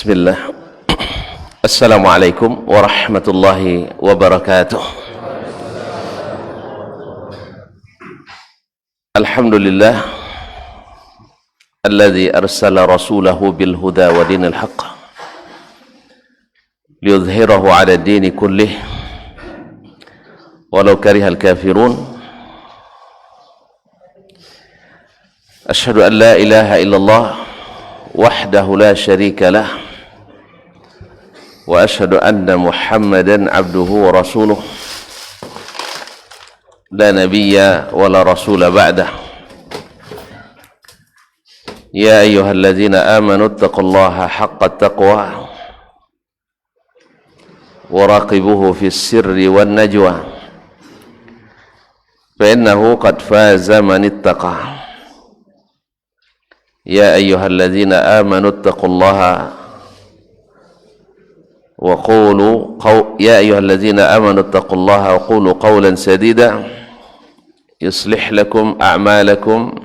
Bismillah. Assalamualaikum warahmatullahi wabarakatuh. Alhamdulillah alladzi arsala rasulahu bil huda wa dinil haqq liyudhhirahu 'ala ad-din kullih walau karihal kafirun. Asyhadu an la ilaha illallah wahdahu la syarika lah wa asyhadu anna Muhammadan abduhu wa rasuluh la nabiyya wa la rasula ba'dah. Ya ayyuhalladzina amanu taqullaha haqqa taqwa wa raqibuhu fis sirri wan najwa fa innahu qad faza man ittaqa. Ya ayyuhalladzina amanu taqullaha wa qulu ya ayyuhalladzina amanu taqullaha wa qulu qawlan sadida yuslih lakum a'malakum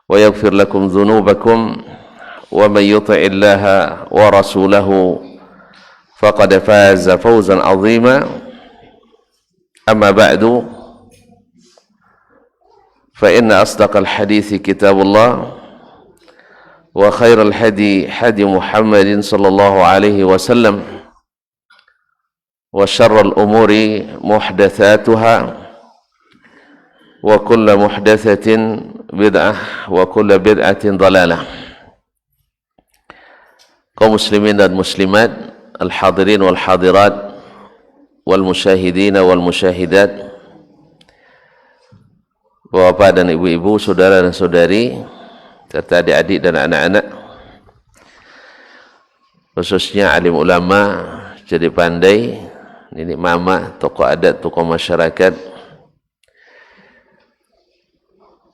wa yaghfir lakum dhunubakum wa man yuti'illaha wa rasulahu faqad faza fawzan 'azima. Amma ba'du, fa inna asdaqal hadithi kitabullah wa khairal hadi hadi Muhammadin sallallahu alaihi wasallam wa syarral umuri muhdatsatuha wa kullu muhdatsatin bid'ah wa kullu bid'atin dhalalah. Kaum muslimin dan muslimat, al-hadirin wal hadirat, wal musyahidin wal musyahidat, bapak dan ibu-ibu, saudara dan saudari, serta adik-adik dan anak-anak, khususnya alim ulama, jadi pandai, nenek mama, tokoh adat, tokoh masyarakat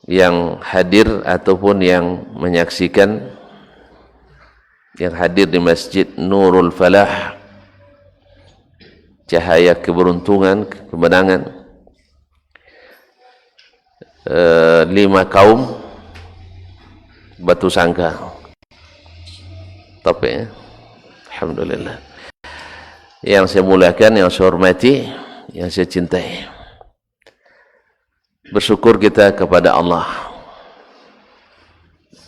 yang hadir ataupun yang menyaksikan, yang hadir di Masjid Nurul Falah, cahaya keberuntungan, kemenangan, 5 kaum Batu Sangka. Top ya. Alhamdulillah. Yang saya muliakan, yang saya hormati, yang saya cintai, bersyukur kita kepada Allah.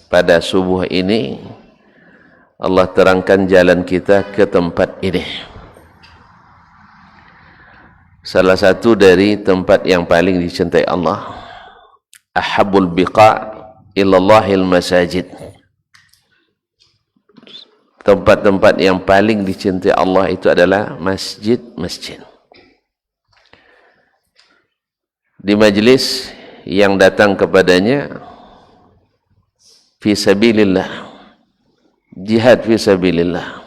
Pada subuh ini Allah terangkan jalan kita ke tempat ini. Salah satu dari tempat yang paling dicintai Allah. Ahabbul biqa' illallahil masajid. Tempat-tempat yang paling dicintai Allah itu adalah masjid-masjid. Di majlis yang datang kepadanya fi sabilillah, jihad fi sabilillah.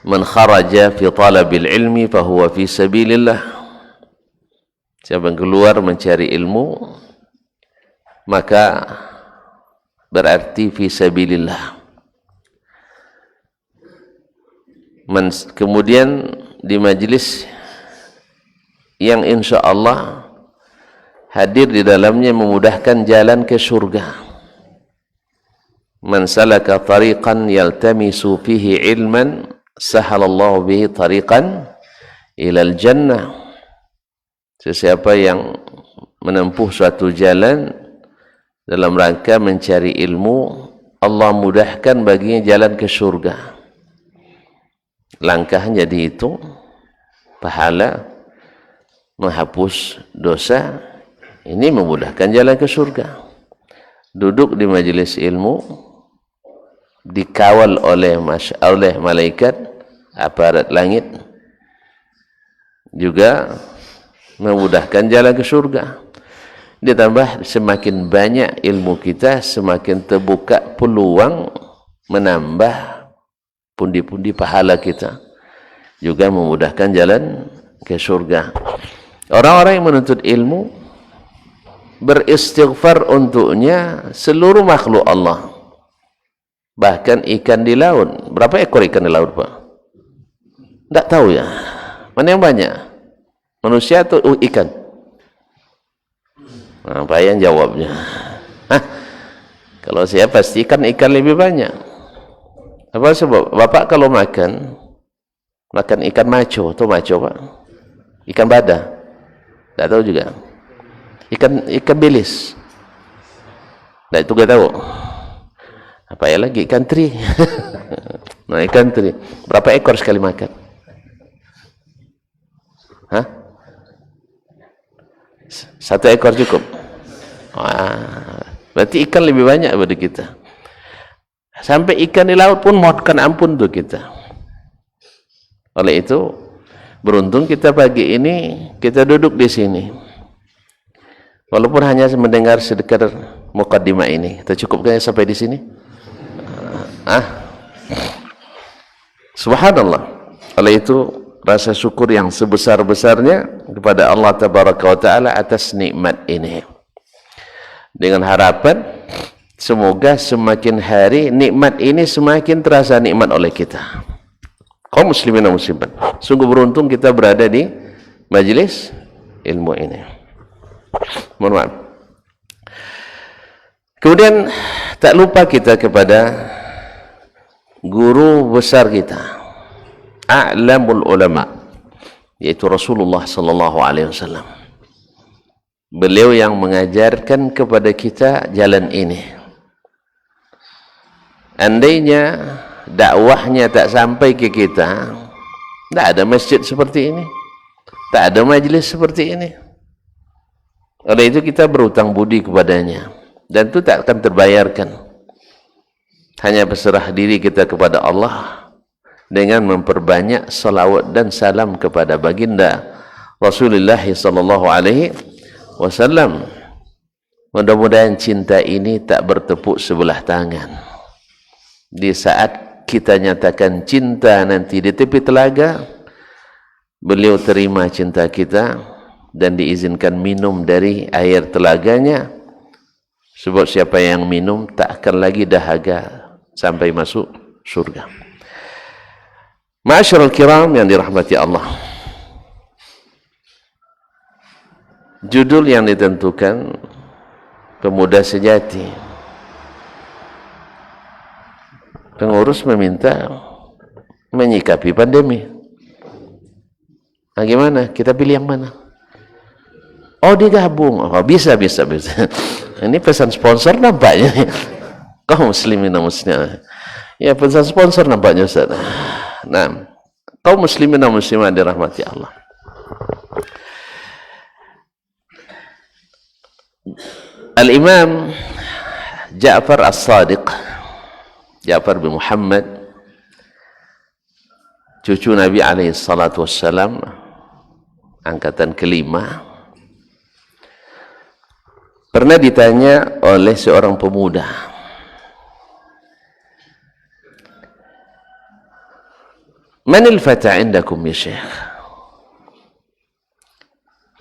Man kharaja fi talabil ilmi fahuwa fi sabilillah. Siapa yang keluar mencari ilmu, maka berarti fi sabilillah. Kemudian di majlis yang insya Allah hadir di dalamnya memudahkan jalan ke surga. Man salaka tariqan yaltamisu fihi ilman sahalallahu bihi tariqan ilal jannah. Sesiapa yang menempuh suatu jalan dalam rangka mencari ilmu, Allah mudahkan baginya jalan ke surga. Langkahnya dihitung, pahala, menghapus dosa, ini memudahkan jalan ke surga. Duduk di majelis ilmu, dikawal oleh malaikat, aparat langit, juga memudahkan jalan ke surga. Ditambah semakin banyak ilmu kita, semakin terbuka peluang menambah pundi-pundi pahala kita, juga memudahkan jalan ke surga. Orang-orang yang menuntut ilmu beristighfar untuknya seluruh makhluk Allah, bahkan ikan di laut. Berapa ekor ikan di laut, Pak? Tak tahu ya. Mana yang banyak? Manusia atau ikan? Nah, Pak yang jawabnya. Kalau saya pastikan ikan lebih banyak. Apa sebab? Bapak kalau makan ikan maco, atau maco Pak? Ikan bada. Tidak tahu juga. Ikan bilis. Nah, itu gak tahu. Apa ya lagi? Ikan teri. Nah, ikan teri. Berapa ekor sekali makan? Hah? 1 ekor cukup? Wah, berarti ikan lebih banyak pada kita. Sampai ikan di laut pun mohon ampun tuh kita. Oleh itu, beruntung kita pagi ini kita duduk di sini. Walaupun hanya mendengar sedekar mukaddimah ini, kita cukupkan sampai di sini. Subhanallah. Oleh itu, rasa syukur yang sebesar-besarnya kepada Allah Tabaraka wa Ta'ala atas nikmat ini. Dengan harapan semoga semakin hari nikmat ini semakin terasa nikmat oleh kita. Kaum muslimin dan muslimat, sungguh beruntung kita berada di majelis ilmu ini. Mohon maaf. Kemudian tak lupa kita kepada guru besar kita, a'lamul ulama, yaitu Rasulullah sallallahu alaihi wasallam. Beliau yang mengajarkan kepada kita jalan ini. Andainya dakwahnya tak sampai ke kita, tak ada masjid seperti ini, tak ada majlis seperti ini. Oleh itu kita berutang budi kepadanya, dan itu tak akan terbayarkan. Hanya berserah diri kita kepada Allah dengan memperbanyak salawat dan salam kepada baginda Rasulullah sallallahu alaihi wasallam. Mudah-mudahan cinta ini tak bertepuk sebelah tangan. Di saat kita nyatakan cinta nanti di tepi telaga, beliau terima cinta kita dan diizinkan minum dari air telaganya. Sebab siapa yang minum tak akan lagi dahaga sampai masuk surga. Ma'asyiral kiram yang dirahmati Allah. Judul yang ditentukan Pemuda Sejati. Pengurus meminta menyikapi pandemi. Nah, gimana? Kita pilih yang mana? Oh, digabung. Oh, bisa. Ini pesan sponsor nampaknya. Kaum muslimin dan muslimat. Ya, pesan sponsor nampaknya Ustaz. Nah, kaum muslimin dan muslimat dirahmati Allah. Al-Imam Ja'far As-Sadiq, Ja'far bin Muhammad, cucu Nabi alaihi salatu wassalam, angkatan kelima, pernah ditanya oleh seorang pemuda, "Manil fata indakum ya Syekh?"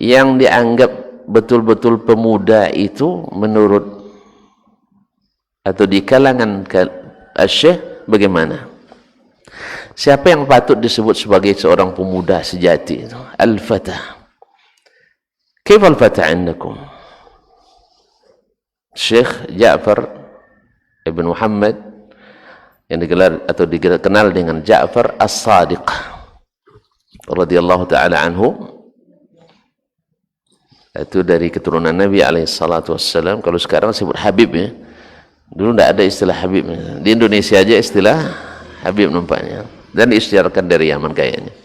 Yang dianggap betul-betul pemuda itu menurut atau di kalangan Syekh bagaimana? Siapa yang patut disebut sebagai seorang pemuda sejati itu? Al-fata. Kaifa al-fata indakum? Syekh Ja'far ibn Muhammad yang digelar atau dikenal dengan Ja'far As-Sadiq radhiyallahu taala anhu, itu dari keturunan Nabi alaihi salatu wassalam. Kalau sekarang sebut Habib ya. Dulu tidak ada istilah Habib. Di Indonesia aja istilah Habib nampaknya. Dan diisytiharkan dari Yaman kayaknya.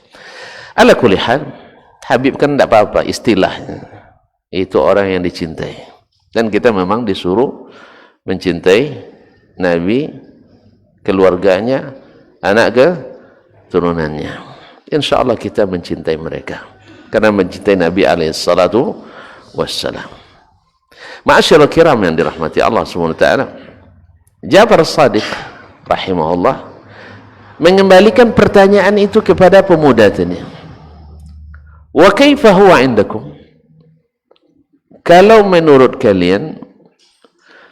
Ala kulli hal, Habib kan tidak apa-apa istilahnya. Itu orang yang dicintai. Dan kita memang disuruh mencintai Nabi, keluarganya, anak keturunannya. Insya Allah kita mencintai mereka. Karena mencintai Nabi alaihi salatu wassalam. Ma'asyiral kiram yang dirahmati Allah Subhanahu wa taala, Ja'far As-Sadiq rahimahullah mengembalikan pertanyaan itu kepada pemuda tadi. Wa kaifa huwa indakum? Kalau menurut kalian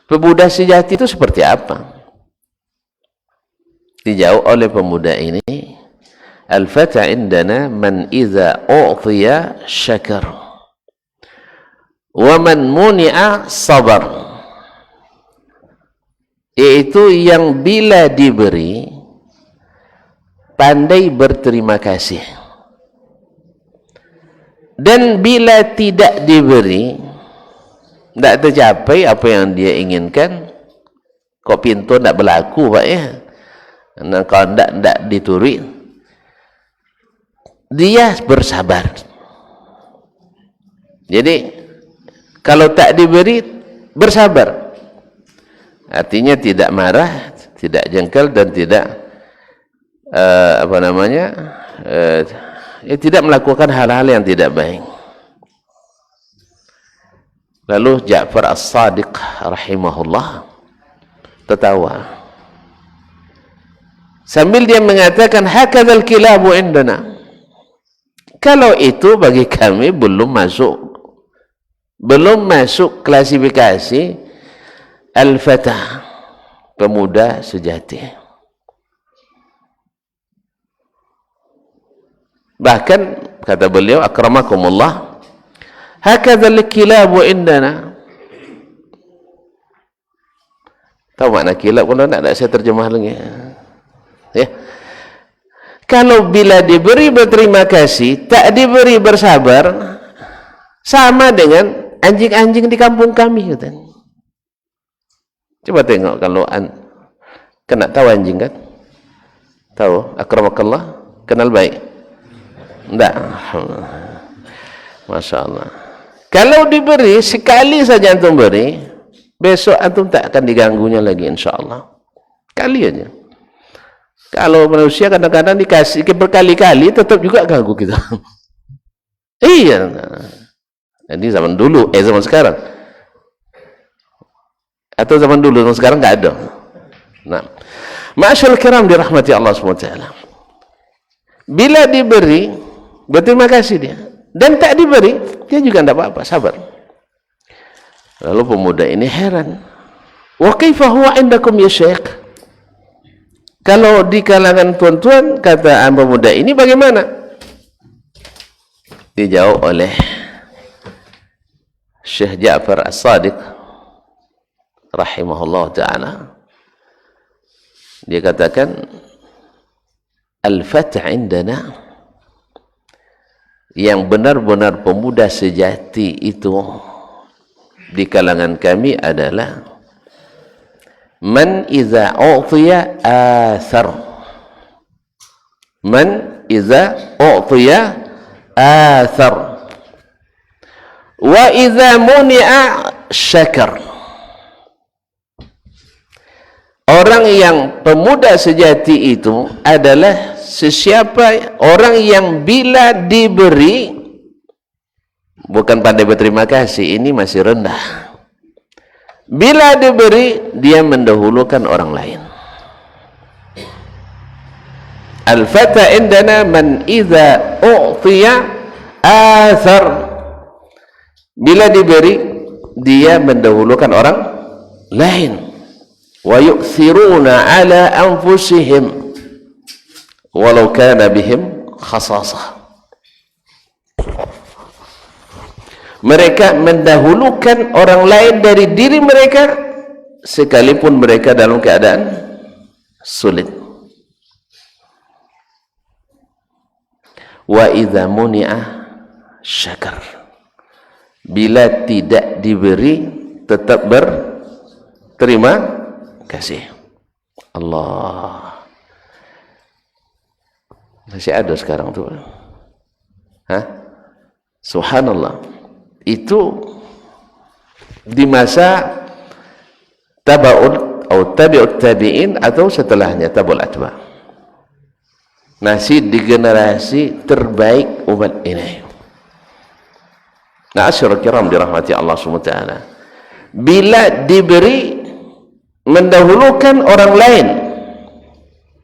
pemuda sejati itu seperti apa? Dijawab oleh pemuda ini, al-fata indana man idza u'tiya syakar wa man muni'a sabar. Yaitu yang bila diberi pandai berterima kasih. Dan bila tidak diberi, tidak tercapai apa yang dia inginkan, kok pintu tidak berlaku Pak ya, dan kalau tidak dituri, dia bersabar. Jadi kalau tak diberi, bersabar, artinya tidak marah, tidak jengkel, dan tidak tidak melakukan hal-hal yang tidak baik. Lalu Ja'far As-Sadiq rahimahullah tertawa sambil dia mengatakan, hakadzal kilabu indana. Kalau itu bagi kami belum masuk klasifikasi al-fatah, pemuda sejati. Bahkan kata beliau, akramakumullah, hakadzal kilabu indana. Tahu makna kilab? Kalau tidak saya terjemah lagi ya. Kalau bila diberi berterima kasih, tak diberi bersabar, sama dengan anjing-anjing di kampung kami katanya. Coba tengok kalau kena tahu anjing kan? Tahu? Akramakallah, kenal baik? Enggak. Masya Allah. Kalau diberi sekali saja antum beri, besok antum tak akan diganggunya lagi insya Allah. Kali aja. Kalau manusia kadang-kadang dikasih berkali-kali tetap juga ganggu kita. Iya. Jadi zaman dulu, zaman sekarang. Atau zaman dulu, zaman sekarang nggak ada. Nah, ma'asyarul kiram dirahmati Allah SWT. Bila diberi, berterima kasih dia. Dan tak diberi, dia juga tidak apa-apa, sabar. Lalu pemuda ini heran. Wa kaifa huwa indakum ya Syekh? Kalau di kalangan tuan-tuan, kata pemuda ini bagaimana? Dijawab oleh Syekh Ja'far As-Sadiq rahimahullah ta'ala. Dia katakan, al-fath indana, yang benar-benar pemuda sejati itu di kalangan kami adalah man iza u'tiya athar. Man iza u'tiya athar wa iza muni'a syakar. Orang yang pemuda sejati itu adalah sesiapa orang yang bila diberi, bukan pandai berterima kasih, ini masih rendah. Bila diberi, dia mendahulukan orang lain. Al-fata indana man idza u'tiya athar. Bila diberi, dia mendahulukan orang lain. Wa yu'thiruna ala anfusihim walau kana bihim khasasah. Mereka mendahulukan orang lain dari diri mereka sekalipun mereka dalam keadaan sulit. Wa idza muni'a syakar. Bila tidak diberi, tetap berterima kasih. Allah. Masih ada sekarang tuh. Hah? Subhanallah. Itu di masa tabaul atau tabi'ut tabi'in atau setelahnya tabi'ul atba. Masih di generasi terbaik umat ini. Ma'asyiral kiram dirahmati Allah SWT. Bila diberi, mendahulukan orang lain,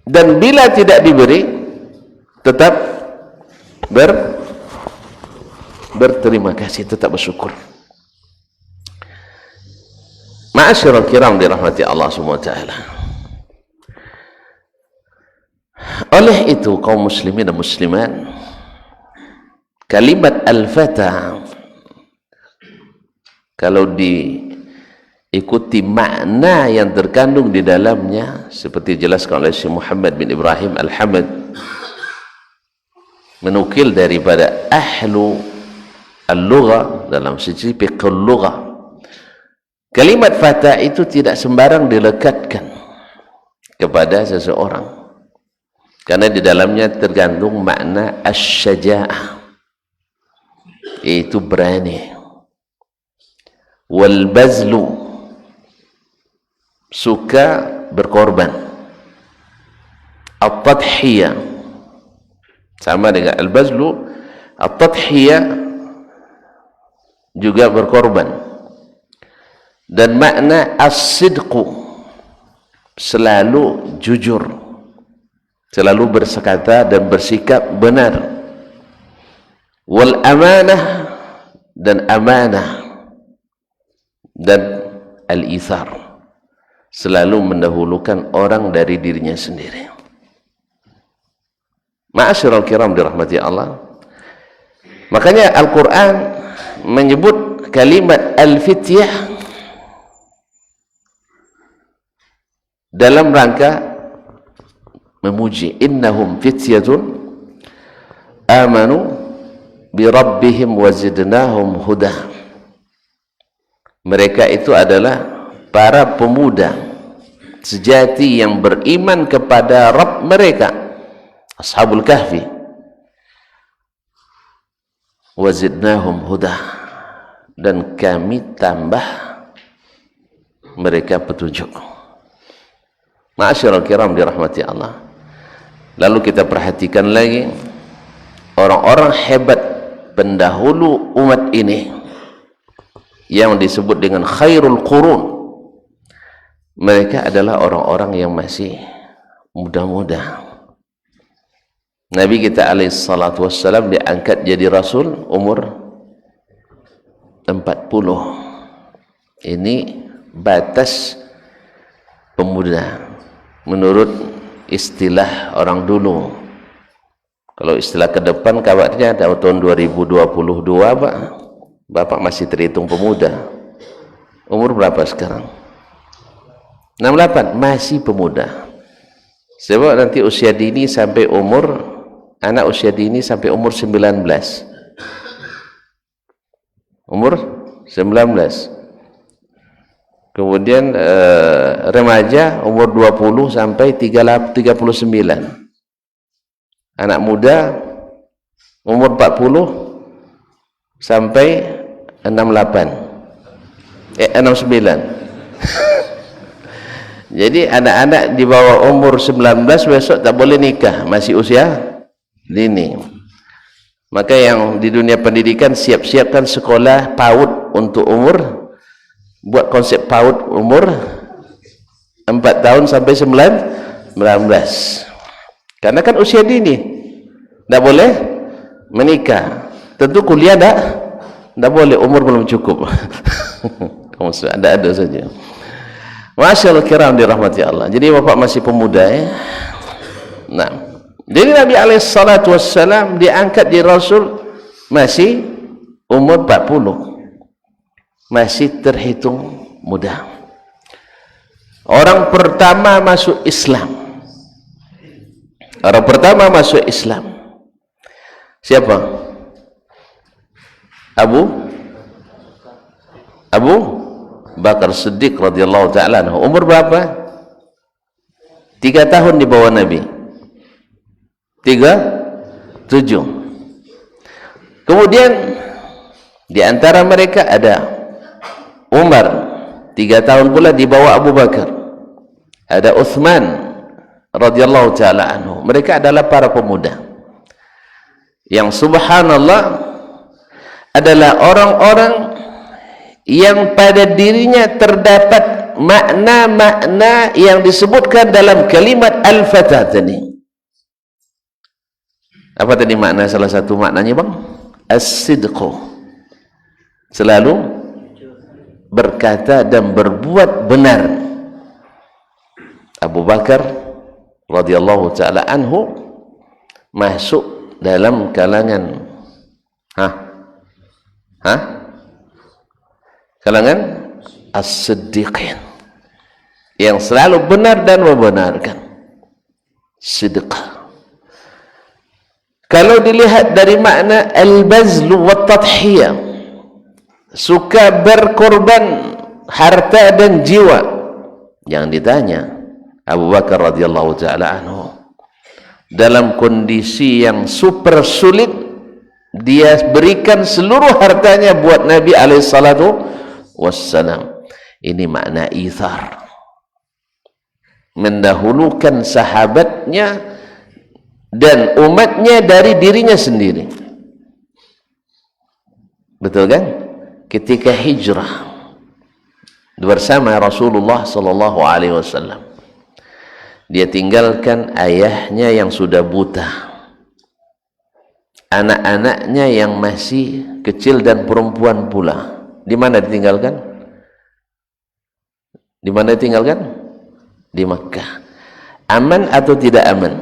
dan bila tidak diberi, tetap berterima kasih, tetap bersyukur. Ma'asyiral kiram dirahmati Allah SWT. Oleh itu kaum muslimin dan muslimat, kalimat al-fata kalau ikuti makna yang terkandung di dalamnya, seperti dijelaskan oleh Syekh Muhammad bin Ibrahim Al-Hamad, menukil daripada ahlu al-lughah dalam sisi fiqh al-lughah. Kalimat fata itu tidak sembarang dilekatkan kepada seseorang, karena di dalamnya terkandung makna asy-syaja'ah, yaitu berani, wal bazlu, suka berkorban, at-tadhiyah sama dengan al-bazlu, at-tadhiyah juga berkorban, dan makna as-sidqu, selalu jujur, selalu berkata dan bersikap benar, wal amanah, dan amanah, dan al-ithar, selalu mendahulukan orang dari dirinya sendiri. Ma'asyiral kiram dirahmati Allah, makanya Al-Quran menyebut kalimat al-fityah dalam rangka memuji, innahum fityatun amanu birabbihim wazidnahum huda. Mereka itu adalah para pemuda sejati yang beriman kepada Rabb mereka, Ashabul Kahfi, wazidnahum huda, dan kami tambah mereka petunjuk. Ma'asyiral kiram dirahmati Allah. Lalu kita perhatikan lagi orang-orang hebat pendahulu umat ini yang disebut dengan khairul qurun. Mereka adalah orang-orang yang masih muda-muda. Nabi kita alaihi salatu wassalam diangkat jadi rasul umur 40. Ini batas pemuda menurut istilah orang dulu. Kalau istilah ke depan kabarnya tahun 2022 Pak, Bapak masih terhitung pemuda. Umur berapa sekarang? 68, masih pemuda. Sebab nanti usia dini sampai umur, anak usia dini sampai umur 19. Umur 19. Kemudian remaja umur 20 sampai 39. Anak muda umur 40 sampai 69. Jadi anak-anak di bawah umur 19 besok tak boleh nikah, masih usia dini. Maka yang di dunia pendidikan siap-siapkan sekolah PAUD untuk umur, buat konsep PAUD umur 4 tahun sampai 19. Karena kan usia dini, tak boleh menikah. Tentu kuliah tak boleh, umur belum cukup. Ada saja. Masyaallah kiram dirahmati Allah. Jadi bapak masih pemuda ya. Nah, jadi Nabi alaihi salatu wassalam diangkat di Rasul masih umur 40. Masih terhitung muda. Orang pertama masuk Islam. Orang pertama masuk Islam. Siapa? Abu Bakar Siddiq radhiyallahu ta'ala anhu. Umur berapa? 3 tahun di bawah Nabi. 7. Kemudian di antara mereka ada Umar, 3 tahun pula di bawah Abu Bakar. Ada Uthman radhiyallahu ta'ala anhu. Mereka adalah para pemuda yang subhanallah adalah orang-orang yang pada dirinya terdapat makna-makna yang disebutkan dalam kalimat al-fatah tadi. Apa tadi makna? Salah satu maknanya bang, as-sidqu, selalu berkata dan berbuat benar. Abu Bakar radhiyallahu ta'ala anhu masuk dalam kalangan kalangan as-siddiqin, yang selalu benar dan membenarkan. Sidq. Kalau dilihat dari makna al-bazlu wa tadhiyah, suka berkorban harta dan jiwa. Yang ditanya Abu Bakar radhiyallahu taala anhu, dalam kondisi yang super sulit, dia berikan seluruh hartanya buat Nabi alaihi salatu wassalam. Ini makna ithar, mendahulukan sahabatnya dan umatnya dari dirinya sendiri. Betul kan? Ketika hijrah bersama Rasulullah sallallahu alaihi wasallam, dia tinggalkan ayahnya yang sudah buta, anak-anaknya yang masih kecil dan perempuan pula. Di mana ditinggalkan? Di mana ditinggalkan? Di Makkah. Aman atau tidak aman?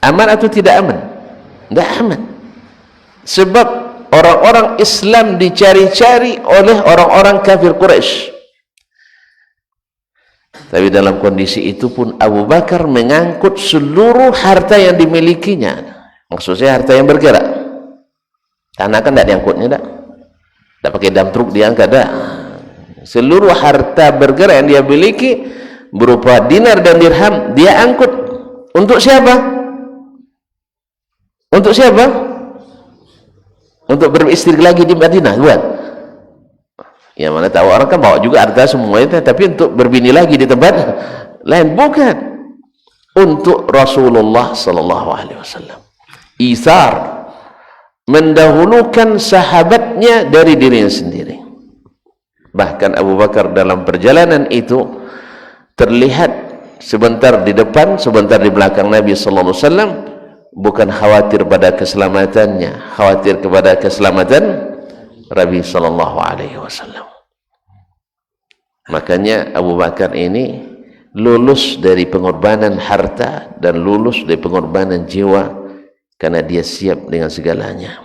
Aman atau tidak aman? Tidak aman. Sebab orang-orang Islam dicari-cari oleh orang-orang kafir Quraisy. Tapi dalam kondisi itu pun Abu Bakar mengangkut seluruh harta yang dimilikinya. Maksudnya harta yang bergerak. Tanah kan tidak diangkutnya, tidak pakai dump truk diangkat, dah. Seluruh harta bergerak yang dia miliki berupa dinar dan dirham dia angkut. Untuk siapa? Untuk siapa? Untuk beristri lagi di Madinah, bukan? Ya, mana tahu orang kan bawa juga harta semuanya, tapi untuk berbini lagi di tempat lain, bukan. Untuk Rasulullah sallallahu alaihi wasallam. Itsar, mendahulukan sahabatnya dari dirinya sendiri. Bahkan Abu Bakar dalam perjalanan itu terlihat sebentar di depan, sebentar di belakang Nabi sallallahu alaihi wasallam, bukan khawatir pada keselamatannya, khawatir kepada keselamatan Nabi sallallahu alaihi wasallam. Makanya Abu Bakar ini lulus dari pengorbanan harta dan lulus dari pengorbanan jiwa karena dia siap dengan segalanya.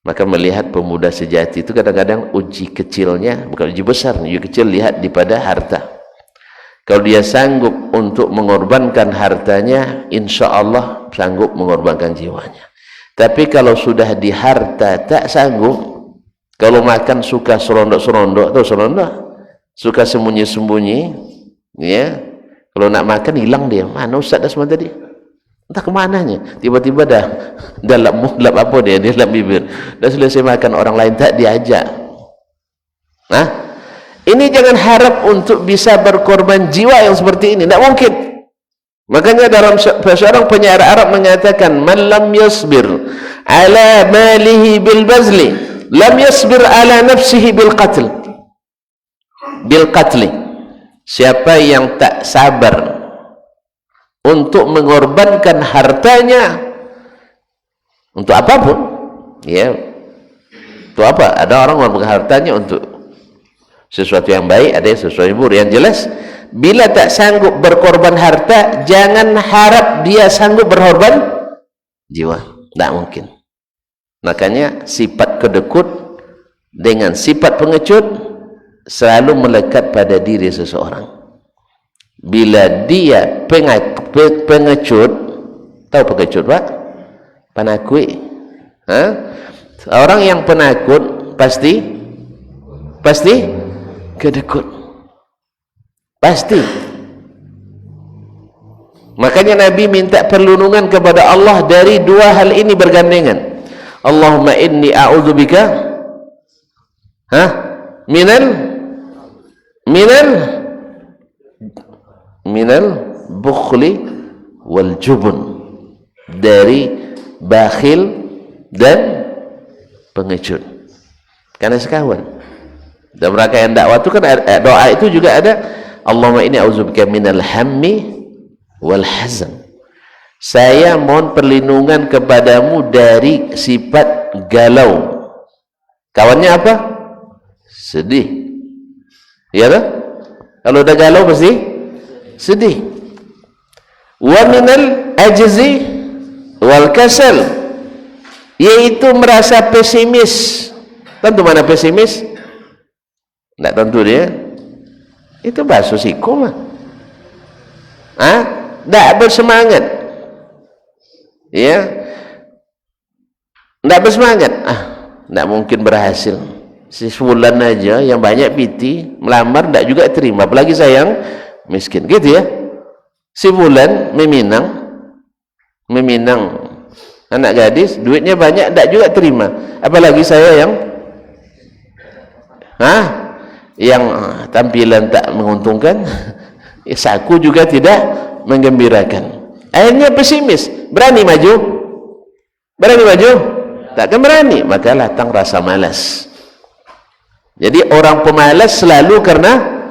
Maka melihat pemuda sejati itu kadang-kadang uji kecilnya, bukan uji besar, uji kecil lihat di pada harta. Kalau dia sanggup untuk mengorbankan hartanya, insya Allah sanggup mengorbankan jiwanya. Tapi kalau sudah di harta tak sanggup, kalau makan suka serondok-serondok, atau serondok, suka sembunyi-sembunyi, ya. Kalau nak makan hilang dia. Mana Ustaz dah semua tadi? Entah kemananya. Tiba-tiba dah lap apa dia lap bibir. Dah selesai makan, orang lain tak diajak. Nah, ini jangan harap untuk bisa berkorban jiwa yang seperti ini, tidak mungkin. Makanya dalam seorang penyair Arab mengatakan, man lam yasbir ala malihi bil bazli, lam yasbir ala nafsihi bil qatl. Bil qatli, siapa yang tak sabar untuk mengorbankan hartanya untuk apapun, ya, untuk apa? Ada orang mengorbankan hartanya untuk sesuatu yang baik, ada sesuatu yang buruk. Yang jelas, bila tak sanggup berkorban harta, jangan harap dia sanggup berkorban jiwa. Tidak mungkin. Makanya sifat kedekut dengan sifat pengecut selalu melekat pada diri seseorang. Bila dia pengecut, tahu pengecut Pak? Penakut. Orang yang penakut pasti kedekut, pasti. Makanya Nabi minta perlindungan kepada Allah dari dua hal ini bergandengan. Allahumma inni a'udzubika minal bukhli wal jubun, dari bakhil dan pengecut. Karena sekawan dalam rangkaian dakwah itu kan doa itu juga ada, Allahumma inni a'udzubika minal hammi wal hazan, saya mohon perlindungan kepadamu dari sifat galau. Kawannya apa? Sedih, ya kan? Kalau udah galau pasti sedih. Wa minal ajzi wal kasal, yaitu merasa pesimis, Tentu mana pesimis? Tidak tentu dia. Itu basuh siku mah. Tidak bersemangat. Ya. Tidak bersemangat. Tidak mungkin berhasil. Sebulan aja yang banyak piti melamar tidak juga terima. Apalagi saya yang miskin. Gitu ya. Sebulan meminang anak gadis, duitnya banyak tidak juga terima. Apalagi saya yang tampilan tak menguntungkan, saku juga tidak menggembirakan. Akhirnya pesimis. Berani maju? Takkan berani. Maka datang rasa malas. Jadi orang pemalas selalu karena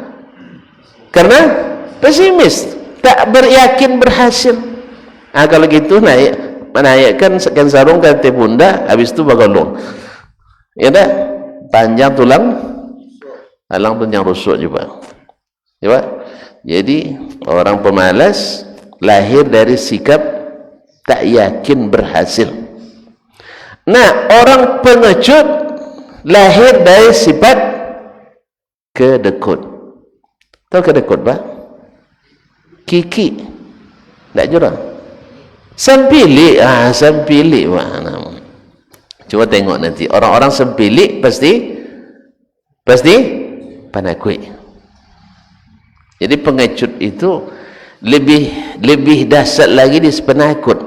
pesimis, tak beryakin berhasil. Kalau gitu menaikkan sekian sarung kata bunda, habis itu bagolong. Ya dah, panjang tulang, alang panjang rusuk juga. Ya, jadi orang pemalas lahir dari sikap tak yakin berhasil. Nah, orang pengecut lahir dari sifat kedekut. Tahu kedekut, Pak? Kiki. Tak jurang. Sempilik. Sempilik mana? Coba tengok nanti. Orang-orang sempilik pasti panakui. Jadi pengecut itu lebih dahsyat lagi di penakut.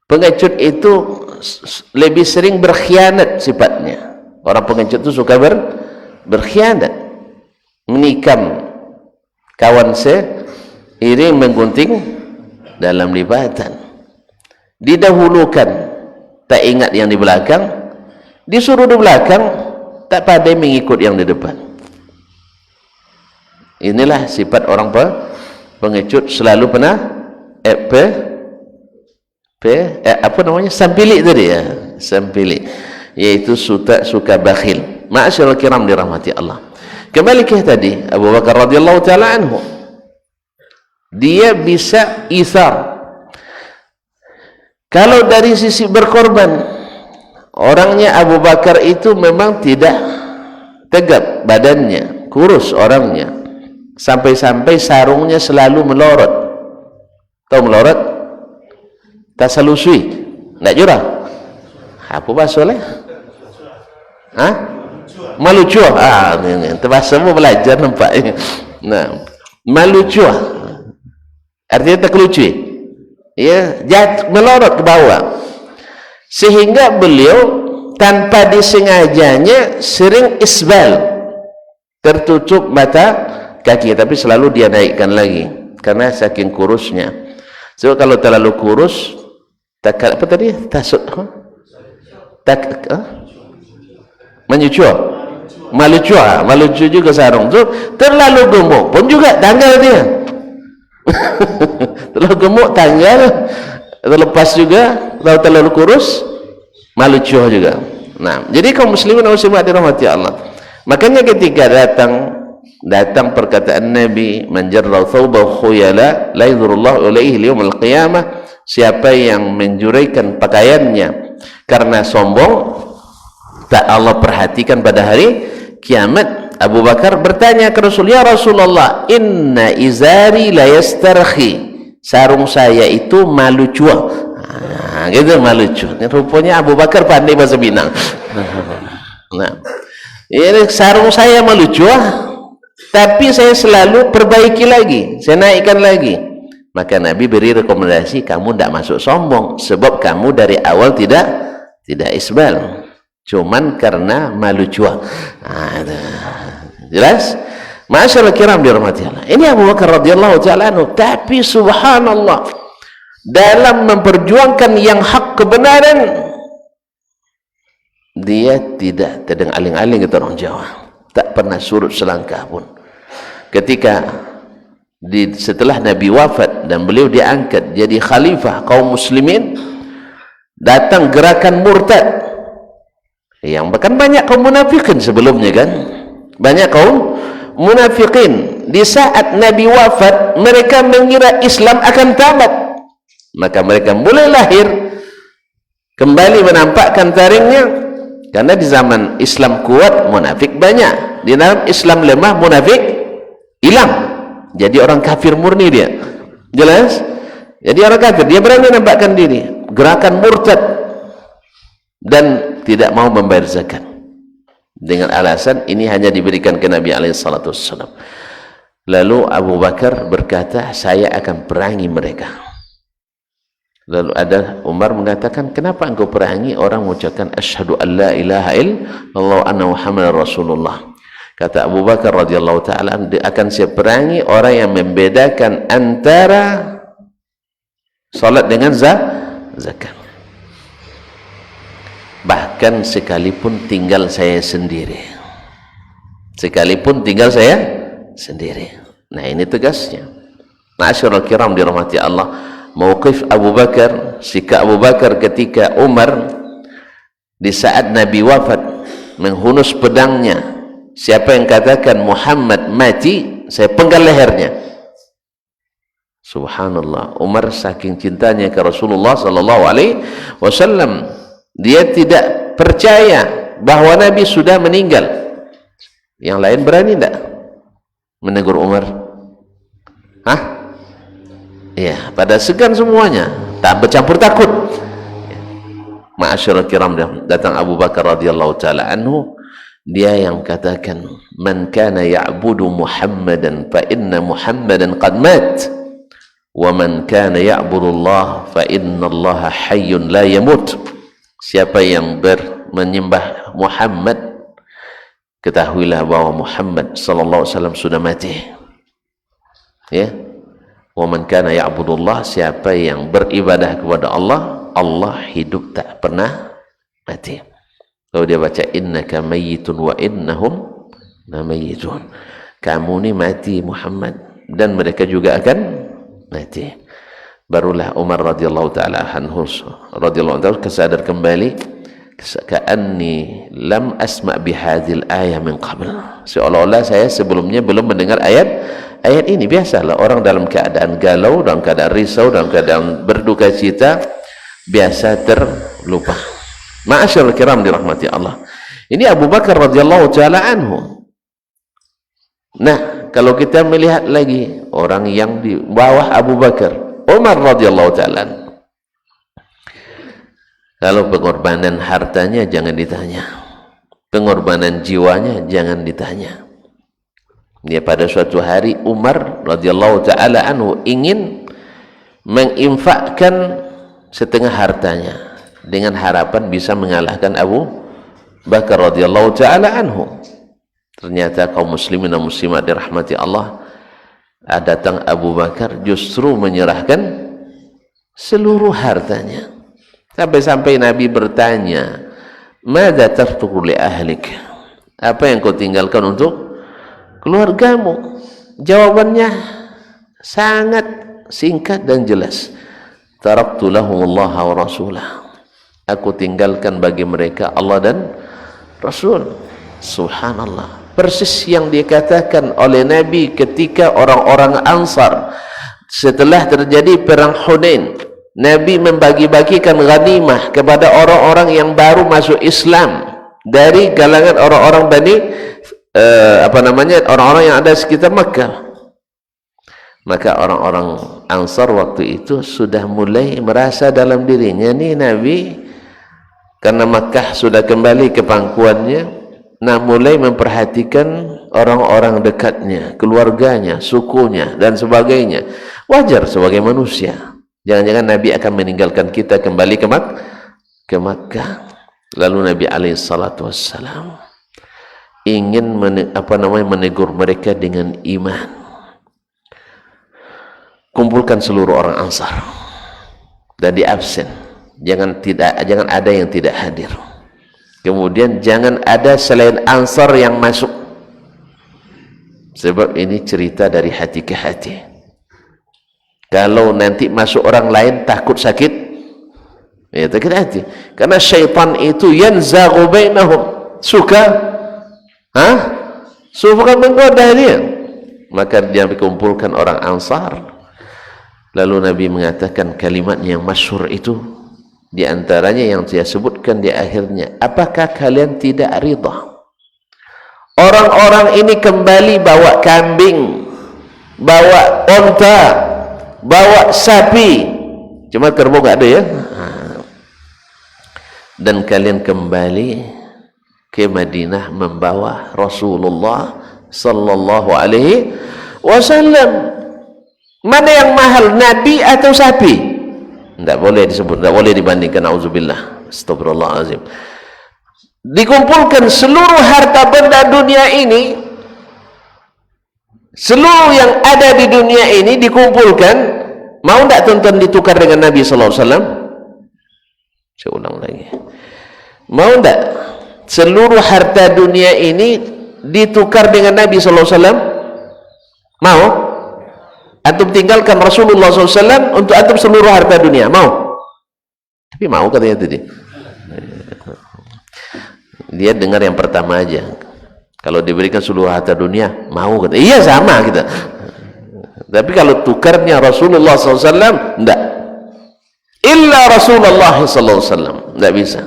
Pengecut itu lebih sering berkhianat sifatnya. Orang pengecut itu suka berkhianat, menikam kawan seiring menggunting dalam lipatan, didahulukan tak ingat yang di belakang, disuruh di belakang tak pandai mengikut yang di depan. Inilah sifat orang pengecut, selalu pernah apa namanya, sampilik tadi ya, sampilik, yaitu suka bakhil. Ma'asyiral kiram dirahmati Allah. Kembali ke tadi Abu Bakar radhiyallahu taala anhu, dia bisa ithar. Kalau dari sisi berkorban, orangnya Abu Bakar itu memang tidak tegap badannya, kurus orangnya, sampai-sampai sarungnya selalu melorot. Tahu melorot? Tasalusui, tidak jurah. Apa bahasa oleh? Malucuah. Bahasa mu belajar nampak. Nah, malucuah artinya terkelucui. Ya, melorot ke bawah. Sehingga beliau tanpa disengajanya sering isbal, tertutup mata kaki, tapi selalu dia naikkan lagi karena saking kurusnya. So kalau terlalu kurus, apa tadi? Malucu juga sarung tu. Terlalu gemuk pun juga tanggal dia. Terlalu gemuk tanggal, terlepas juga. Kalau terlalu kurus, malucu juga. Nah, jadi kaum muslimin dan muslimat dirahmati Allah. Makanya ketika datang perkataan Nabi, man jarra thawbahu khuyala la yadhurullahu ilaihi yaumil qiyamah, siapa yang menjuraikan pakaiannya karena sombong, tak Allah perhatikan pada hari kiamat. Abu Bakar bertanya ke Rasul, ya Rasulullah, inna izari la yastarkhi, sarung saya itu malucua. Gitu malucu. Rupanya Abu Bakar pandai bahasa Minang. Nah, ini sarung saya malucua, tapi saya selalu perbaiki lagi, saya naikkan lagi. Maka Nabi beri rekomendasi, kamu tidak masuk sombong, sebab kamu dari awal tidak isbal, cuman karena malu cua. Jelas? Ma'asyiral kiram dirahmati Allah. Ini Abu Bakar radhiyallahu taala anhu, tapi subhanallah, dalam memperjuangkan yang hak kebenaran, dia tidak tedeng aling-aling, kata orang Jawa, tak pernah surut selangkah pun. Ketika setelah Nabi wafat dan beliau diangkat jadi khalifah kaum muslimin, datang gerakan murtad yang bahkan banyak kaum munafikin sebelumnya kan, banyak kaum munafikin. Di saat Nabi wafat, mereka mengira Islam akan tamat, maka mereka mulai lahir kembali menampakkan taringnya, Karena di zaman Islam kuat, munafik banyak. Di dalam Islam lemah, munafik hilang. Jadi orang kafir murni dia. Jelas? Jadi orang kafir, dia berani nampakkan diri. Gerakan murtad. Dan tidak mau membayar zakat. Dengan alasan ini hanya diberikan ke Nabi SAW. Lalu Abu Bakar berkata, saya akan perangi mereka. Lalu ada Umar mengatakan, kenapa engkau perangi orang mengucapkan asyhadu an la ilaha illallah anna Muhammadar Rasulullah. Kata Abu Bakar radhiyallahu taala, akan saya perangi orang yang membedakan antara salat dengan zakat. Bahkan sekalipun tinggal saya sendiri. Sekalipun tinggal saya sendiri. Nah, ini tegasnya. Ma'asyiral kiram dirahmati Allah. Mauqif Abu Bakar, sikap Abu Bakar ketika Umar di saat Nabi wafat menghunus pedangnya, siapa yang katakan Muhammad mati, saya penggal lehernya. Subhanallah, Umar saking cintanya ke Rasulullah sallallahu alaihi wasallam, dia tidak percaya bahwa Nabi sudah meninggal. Yang lain berani tidak menegur Umar? Hah? Ya, pada segan semuanya, tak bercampur takut. Ma'asyiral kiram, datang Abu Bakar radhiyallahu taala anhu, dia yang katakan, man kana ya'budu Muhammadan fa inna Muhammadan qad mat, wa man kana ya'budu Allah fa inna Allah hayyun la yamut. Siapa yang menyembah Muhammad, ketahuilah bahwa Muhammad sallallahu alaihi wasallam sudah mati. Ya. Wa man kana ya'budullah, siapa yang beribadah kepada Allah, Allah hidup tak pernah mati. Kalau dia baca innaka mayyitun wa innahum lamayyitun, kamu ni mati Muhammad dan mereka juga akan mati. Barulah Umar radhiyallahu taala anhu kesadar kembali, ka'anni lam asma' bihadhil ayah min qabl, seolah-olah saya sebelumnya belum mendengar ayat ini. Biasalah orang dalam keadaan galau, dalam keadaan risau, dalam keadaan berduka cita, biasa terlupa. Ma'asyiral kiram dirahmati Allah. Ini Abu Bakar radhiyallahu taala anhu. Nah, kalau kita melihat lagi orang yang di bawah Abu Bakar, Umar radhiyallahu taala anhu. Kalau pengorbanan hartanya jangan ditanya, pengorbanan jiwanya jangan ditanya. Ya, pada suatu hari Umar radhiyallahu taala anhu ingin menginfakkan setengah hartanya dengan harapan bisa mengalahkan Abu Bakar radhiyallahu taala anhu. Ternyata kaum muslimin dan muslimat dirahmati Allah, datang Abu Bakar justru menyerahkan seluruh hartanya. Sampai-sampai Nabi bertanya, "Madza tartuku li ahlik?" Apa yang kau tinggalkan untuk keluargamu? Jawabannya sangat singkat dan jelas. Taraktu lahumullah wa rasulah. Aku tinggalkan bagi mereka Allah dan Rasul. Subhanallah. Persis yang dikatakan oleh Nabi ketika orang-orang Ansar setelah terjadi perang Hunain. Nabi membagi-bagikan ghanimah kepada orang-orang yang baru masuk Islam dari kalangan orang-orang Bani orang-orang yang ada sekitar Makkah. Maka orang-orang Ansar waktu itu sudah mulai merasa dalam dirinya, nih Nabi karena Makkah sudah kembali ke pangkuannya, nah mulai memperhatikan orang-orang dekatnya, keluarganya, sukunya dan sebagainya. Wajar sebagai manusia. Jangan-jangan Nabi akan meninggalkan kita kembali ke Makkah. Lalu Nabi SAW ingin menegur mereka dengan iman. Kumpulkan seluruh orang Ansar dan di absen. Jangan ada yang tidak hadir. Kemudian jangan ada selain Ansar yang masuk. Sebab ini cerita dari hati ke hati. Kalau nanti masuk orang lain takut sakit, ya sakit hati. Karena syaitan itu yanzaghu bainahum, suka menggoda dia. Maka dia dikumpulkan orang Ansar. Lalu Nabi mengatakan kalimat yang masyhur itu, Di antaranya yang saya sebutkan di akhirnya, apakah kalian tidak ridha orang-orang ini kembali bawa kambing, bawa onta, bawa sapi, cuma kerbau nggak ada ya, dan kalian kembali ke Madinah membawa Rasulullah sallallahu alaihi wasallam. Mana yang mahal, nabi atau sapi? Tidak boleh disebut, tidak boleh dibandingkan. Auzubillah, astagfirullahaladzim. Dikumpulkan seluruh harta benda dunia ini, seluruh yang ada di dunia ini dikumpulkan, mau tidak tonton ditukar dengan Nabi sallallahu alaihi wasallam? Saya ulang lagi, mau tidak seluruh harta dunia ini ditukar dengan Nabi sallallahu alaihi wasallam? Mau? Antum tinggalkan Rasulullah SAW untuk antum seluruh harta dunia, mau? Tapi mau katanya tadi. Dia dengar yang pertama aja. Kalau diberikan seluruh harta dunia, mau kata. Iya sama kita. Tapi kalau tukarnya Rasulullah SAW, enggak. Illa Rasulullah SAW, enggak bisa.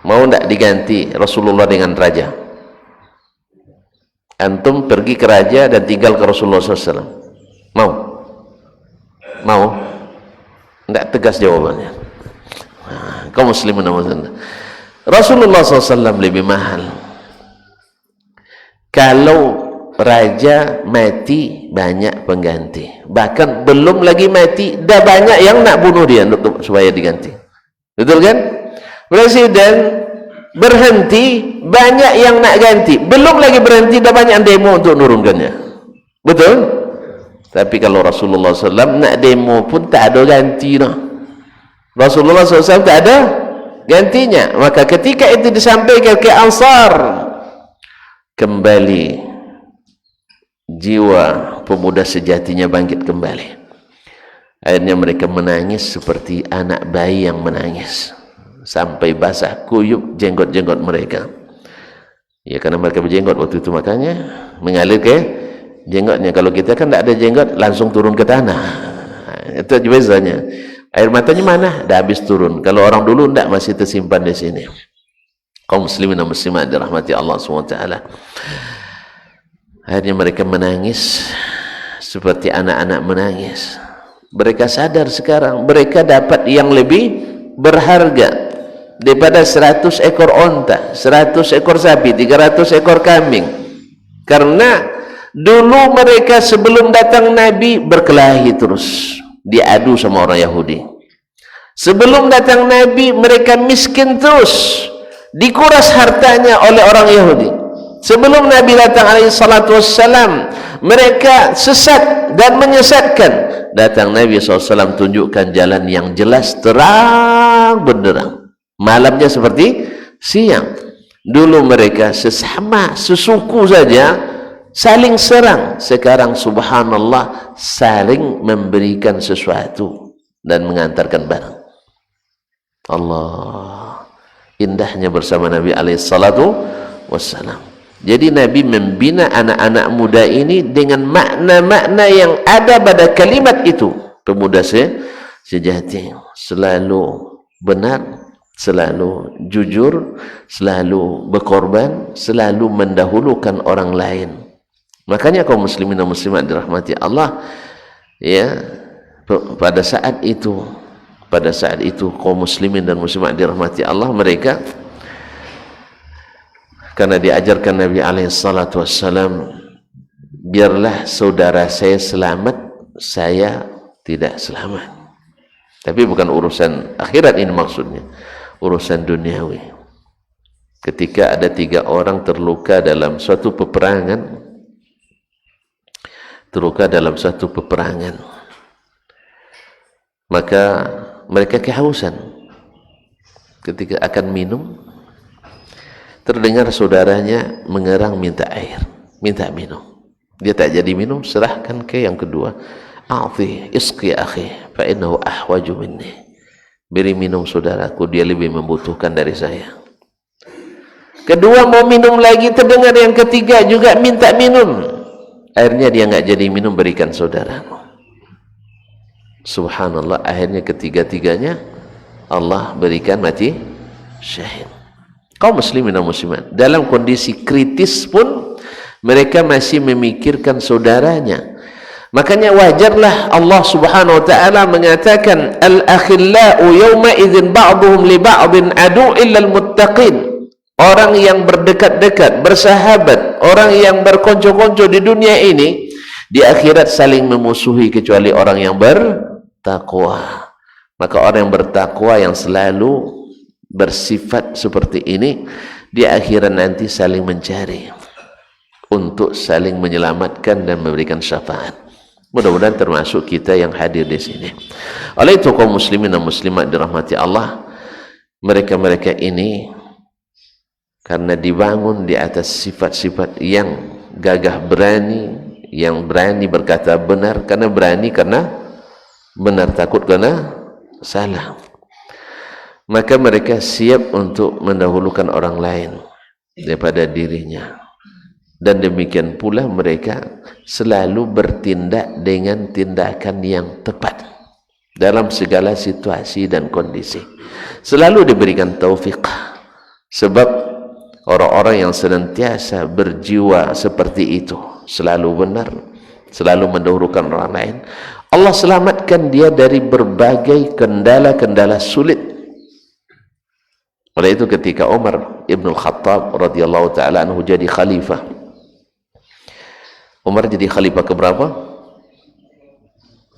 Mau enggak diganti Rasulullah dengan raja? Antum pergi ke raja dan tinggal ke Rasulullah SAW, mau? Mau? Enggak tegas jawabannya. Kaum muslimin dan muslimat, Rasulullah SAW lebih mahal. Kalau raja mati banyak pengganti, bahkan belum lagi mati dah banyak yang nak bunuh dia untuk supaya diganti. Betul kan? Presiden berhenti, banyak yang nak ganti, belum lagi berhenti dah banyak demo untuk nurunkannya. Betul? Tapi kalau Rasulullah SAW nak demo pun tak ada ganti noh. Rasulullah SAW tak ada gantinya. Maka ketika itu disampaikan ke Ansar, kembali jiwa pemuda sejatinya bangkit kembali. Akhirnya mereka menangis seperti anak bayi yang menangis, sampai basah kuyup jenggot-jenggot mereka. Ya, karena mereka berjenggot waktu itu, makanya mengalir ke jenggotnya. Kalau kita kan tidak ada jenggot, langsung turun ke tanah. Itu biasanya. Air matanya mana? Dah habis turun. Kalau orang dulu tidak, masih tersimpan di sini. Kaum muslimin dan muslimat dirahmati Allah SWT. Akhirnya mereka menangis seperti anak-anak menangis. Mereka sadar sekarang mereka dapat yang lebih berharga daripada 100 ekor onta, 100 ekor sapi, 300 ekor kambing. Karena dulu mereka sebelum datang Nabi berkelahi terus, diadu sama orang Yahudi. Sebelum datang Nabi mereka miskin terus, dikuras hartanya oleh orang Yahudi. Sebelum Nabi datang alaihi salatu wassalam, mereka sesat dan menyesatkan. Datang Nabi SAW tunjukkan jalan yang jelas, terang benderang. Malamnya seperti siang. Dulu mereka sesama, sesuku saja saling serang. Sekarang subhanallah saling memberikan sesuatu dan mengantarkan barang. Allah, indahnya bersama Nabi alaihi salatu wassalam. Jadi Nabi membina anak-anak muda ini dengan makna-makna yang ada pada kalimat itu. Pemuda sejati, selalu benar, selalu jujur, selalu berkorban, selalu mendahulukan orang lain. Makanya kaum muslimin dan muslimat dirahmati Allah, ya, pada saat itu kaum muslimin dan muslimat dirahmati Allah, mereka karena diajarkan Nabi alaihissalatu wassalam, biarlah saudara saya selamat, saya tidak selamat. Tapi bukan urusan akhirat ini maksudnya, urusan duniawi. Ketika ada 3 orang terluka dalam suatu peperangan, maka mereka kehausan. Ketika akan minum, terdengar saudaranya mengerang minta air, minta minum. Dia tak jadi minum, serahkan ke yang kedua. A'ti isqi akhi fa innahu ahwaju minni. Beri minum saudaraku, dia lebih membutuhkan dari saya. Kedua mau minum lagi, terdengar yang ketiga juga minta minum. Akhirnya dia enggak jadi minum, berikan saudaramu. Subhanallah, akhirnya ketiga-tiganya Allah berikan mati syahid. Kaum muslimin dan muslimat dalam kondisi kritis pun mereka masih memikirkan saudaranya. Makanya wajarlah Allah Subhanahu wa taala mengatakan al-akhillau yawma idzin ba'dhum li ba'dhin adu illa al-muttaqin. Orang yang berdekat-dekat, bersahabat, orang yang berkonco-konco di dunia ini, di akhirat saling memusuhi kecuali orang yang bertakwa. Maka orang yang bertakwa yang selalu bersifat seperti ini, di akhirat nanti saling mencari untuk saling menyelamatkan dan memberikan syafaat. Mudah-mudahan termasuk kita yang hadir di sini. Oleh itu kaum muslimin dan muslimat dirahmati Allah, mereka-mereka ini karena dibangun di atas sifat-sifat yang gagah berani, yang berani berkata benar, karena berani karena benar, takut karena salah. Maka mereka siap untuk mendahulukan orang lain daripada dirinya. Dan demikian pula mereka selalu bertindak dengan tindakan yang tepat dalam segala situasi dan kondisi. Selalu diberikan taufik. Sebab orang-orang yang senantiasa berjiwa seperti itu, selalu benar, selalu mendahulukan orang lain, Allah selamatkan dia dari berbagai kendala-kendala sulit. Oleh itu ketika Umar Ibn Khattab radhiyallahu ta'ala anhu jadi khalifah, Umar jadi khalifah keberapa?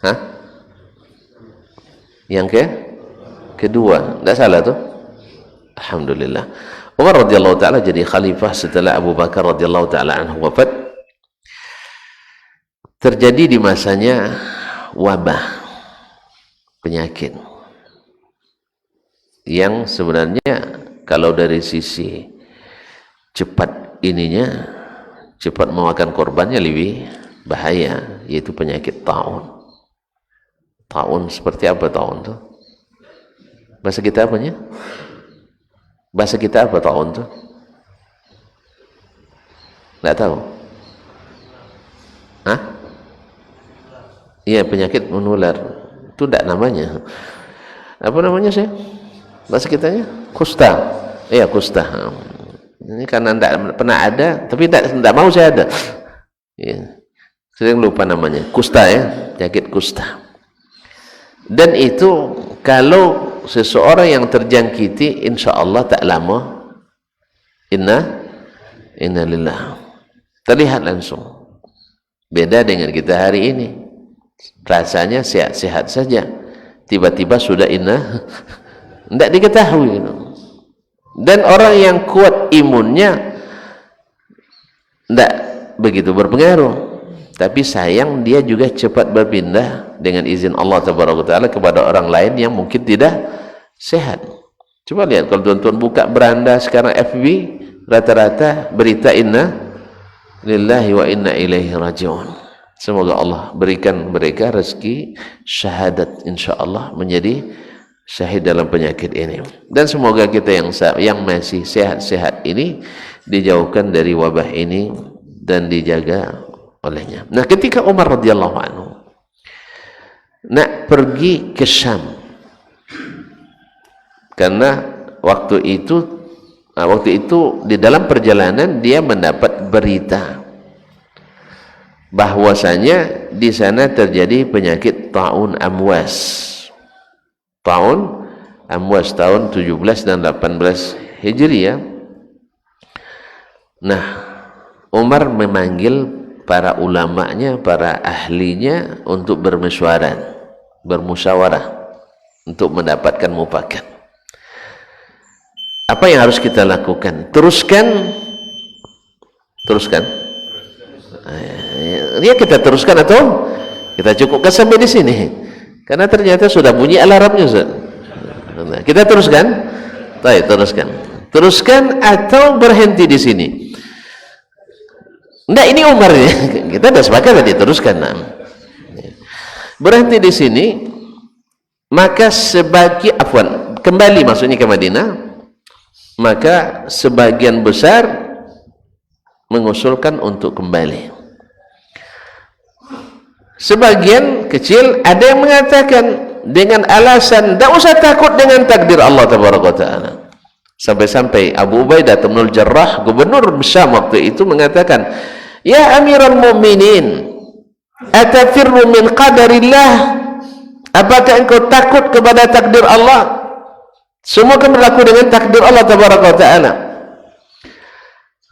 Hah? Yang kedua, tidak salah tuh? Alhamdulillah. Umar radhiyallahu ta'ala jadi khalifah setelah Abu Bakar radhiyallahu ta'ala anhu wafat. Terjadi di masanya wabah, penyakit yang sebenarnya kalau dari sisi cepat ininya, cepat memakan korbannya lebih bahaya, yaitu penyakit taun. Taun seperti apa taun tuh? Bahasa kita apanya? Bahasa kita apa taun tuh? Nggak tahu? Hah? Iya, penyakit menular. Itu tidak namanya. Apa namanya sih? Bahasa kitanya? Kusta. Iya, kusta. Ini karena tidak pernah ada, tapi tidak mau saya ada. Ya. Sering lupa namanya. Kusta ya, penyakit kusta. Dan itu kalau seseorang yang terjangkiti, insya Allah tak lama, inna lillah, terlihat langsung. Beda dengan kita hari ini, rasanya sehat-sehat saja, tiba-tiba sudah tidak diketahui. Dan orang yang kuat imunnya tidak begitu berpengaruh, tapi sayang dia juga cepat berpindah dengan izin Allah Taala kepada orang lain yang mungkin tidak sehat. Coba lihat kalau tuan-tuan buka beranda sekarang FB, rata-rata berita inna lillahi wa inna ilaihi raji'un. Semoga Allah berikan mereka rezeki syahadat, insyaallah menjadi syahid dalam penyakit ini. Dan semoga kita yang masih sehat-sehat ini dijauhkan dari wabah ini dan dijaga olehnya. Nah, ketika Umar radhiyallahu anhu nak pergi ke Syam, karena waktu itu di dalam perjalanan dia mendapat berita bahwasanya di sana terjadi penyakit taun amwas. Taun amwas tahun 17 dan 18 Hijriah. Nah, Umar memanggil para ulamanya, para ahlinya untuk bermusyawarah untuk mendapatkan mufakat. Apa yang harus kita lakukan? Teruskan. Ya, kita teruskan atau kita cukupkan sampai di sini? Karena ternyata sudah bunyi alarmnya, Ustaz. Nah, kita teruskan? Baik, teruskan. Teruskan atau berhenti di sini? Enggak, ini Umar ya. Kita sudah sepakat tadi teruskan. Nah. Berhenti di sini, maka kembali maksudnya ke Madinah, maka sebagian besar mengusulkan untuk kembali. Sebagian kecil ada yang mengatakan dengan alasan tidak usah takut dengan takdir Allah Tabaraka Ta'ala. Sampai-sampai Abu Ubaidah bin Jarrah, gubernur Syam waktu itu, mengatakan, ya Amirul Mukminin, atafirru min qadarillah, apakah engkau takut kepada takdir Allah? Semua kan berlaku dengan takdir Allah Tabaraka Ta'ala.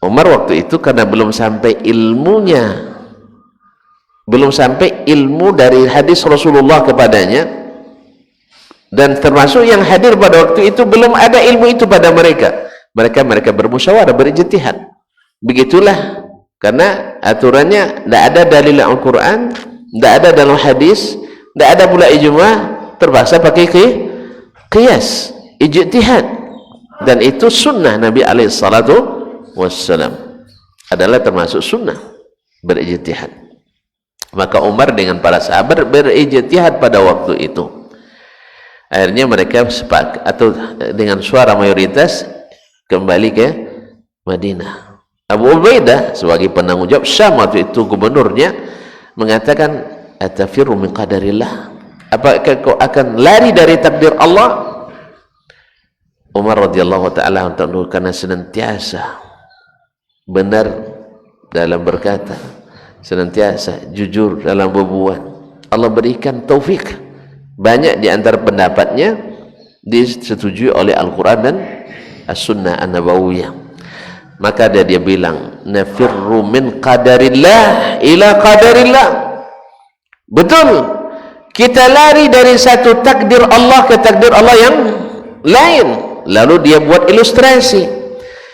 Umar waktu itu karena belum sampai ilmunya, belum sampai ilmu dari hadis Rasulullah kepadanya, dan termasuk yang hadir pada waktu itu belum ada ilmu itu pada mereka. Mereka bermusyawarah, berijtihad. Begitulah, karena aturannya tidak ada dalil Al-Quran, tidak ada dalam hadis, tidak ada pula ijma', terpaksa pakai qiyas, ijtihad. Dan itu sunnah Nabi alaihissalatu wassalam, adalah termasuk sunnah berijtihad. Maka Umar dengan para sahabat berijtihad pada waktu itu. Akhirnya mereka sepakat, atau dengan suara mayoritas, kembali ke Madinah. Abu Ubaidah sebagai penanggung jawab Syam waktu itu, gubernurnya, mengatakan, atafirru min qadarillah, apakah kau akan lari dari takdir Allah? Umar radhiyallahu ta'ala karena senantiasa benar dalam berkata, senantiasa jujur dalam berbuat, Allah berikan taufik. Banyak di antara pendapatnya disetujui oleh Al-Quran dan As-Sunnah An-Nabawiyah. Maka dia bilang, nafirru min qadarillah ila qadarillah. Betul, kita lari dari satu takdir Allah ke takdir Allah yang lain. Lalu dia buat ilustrasi,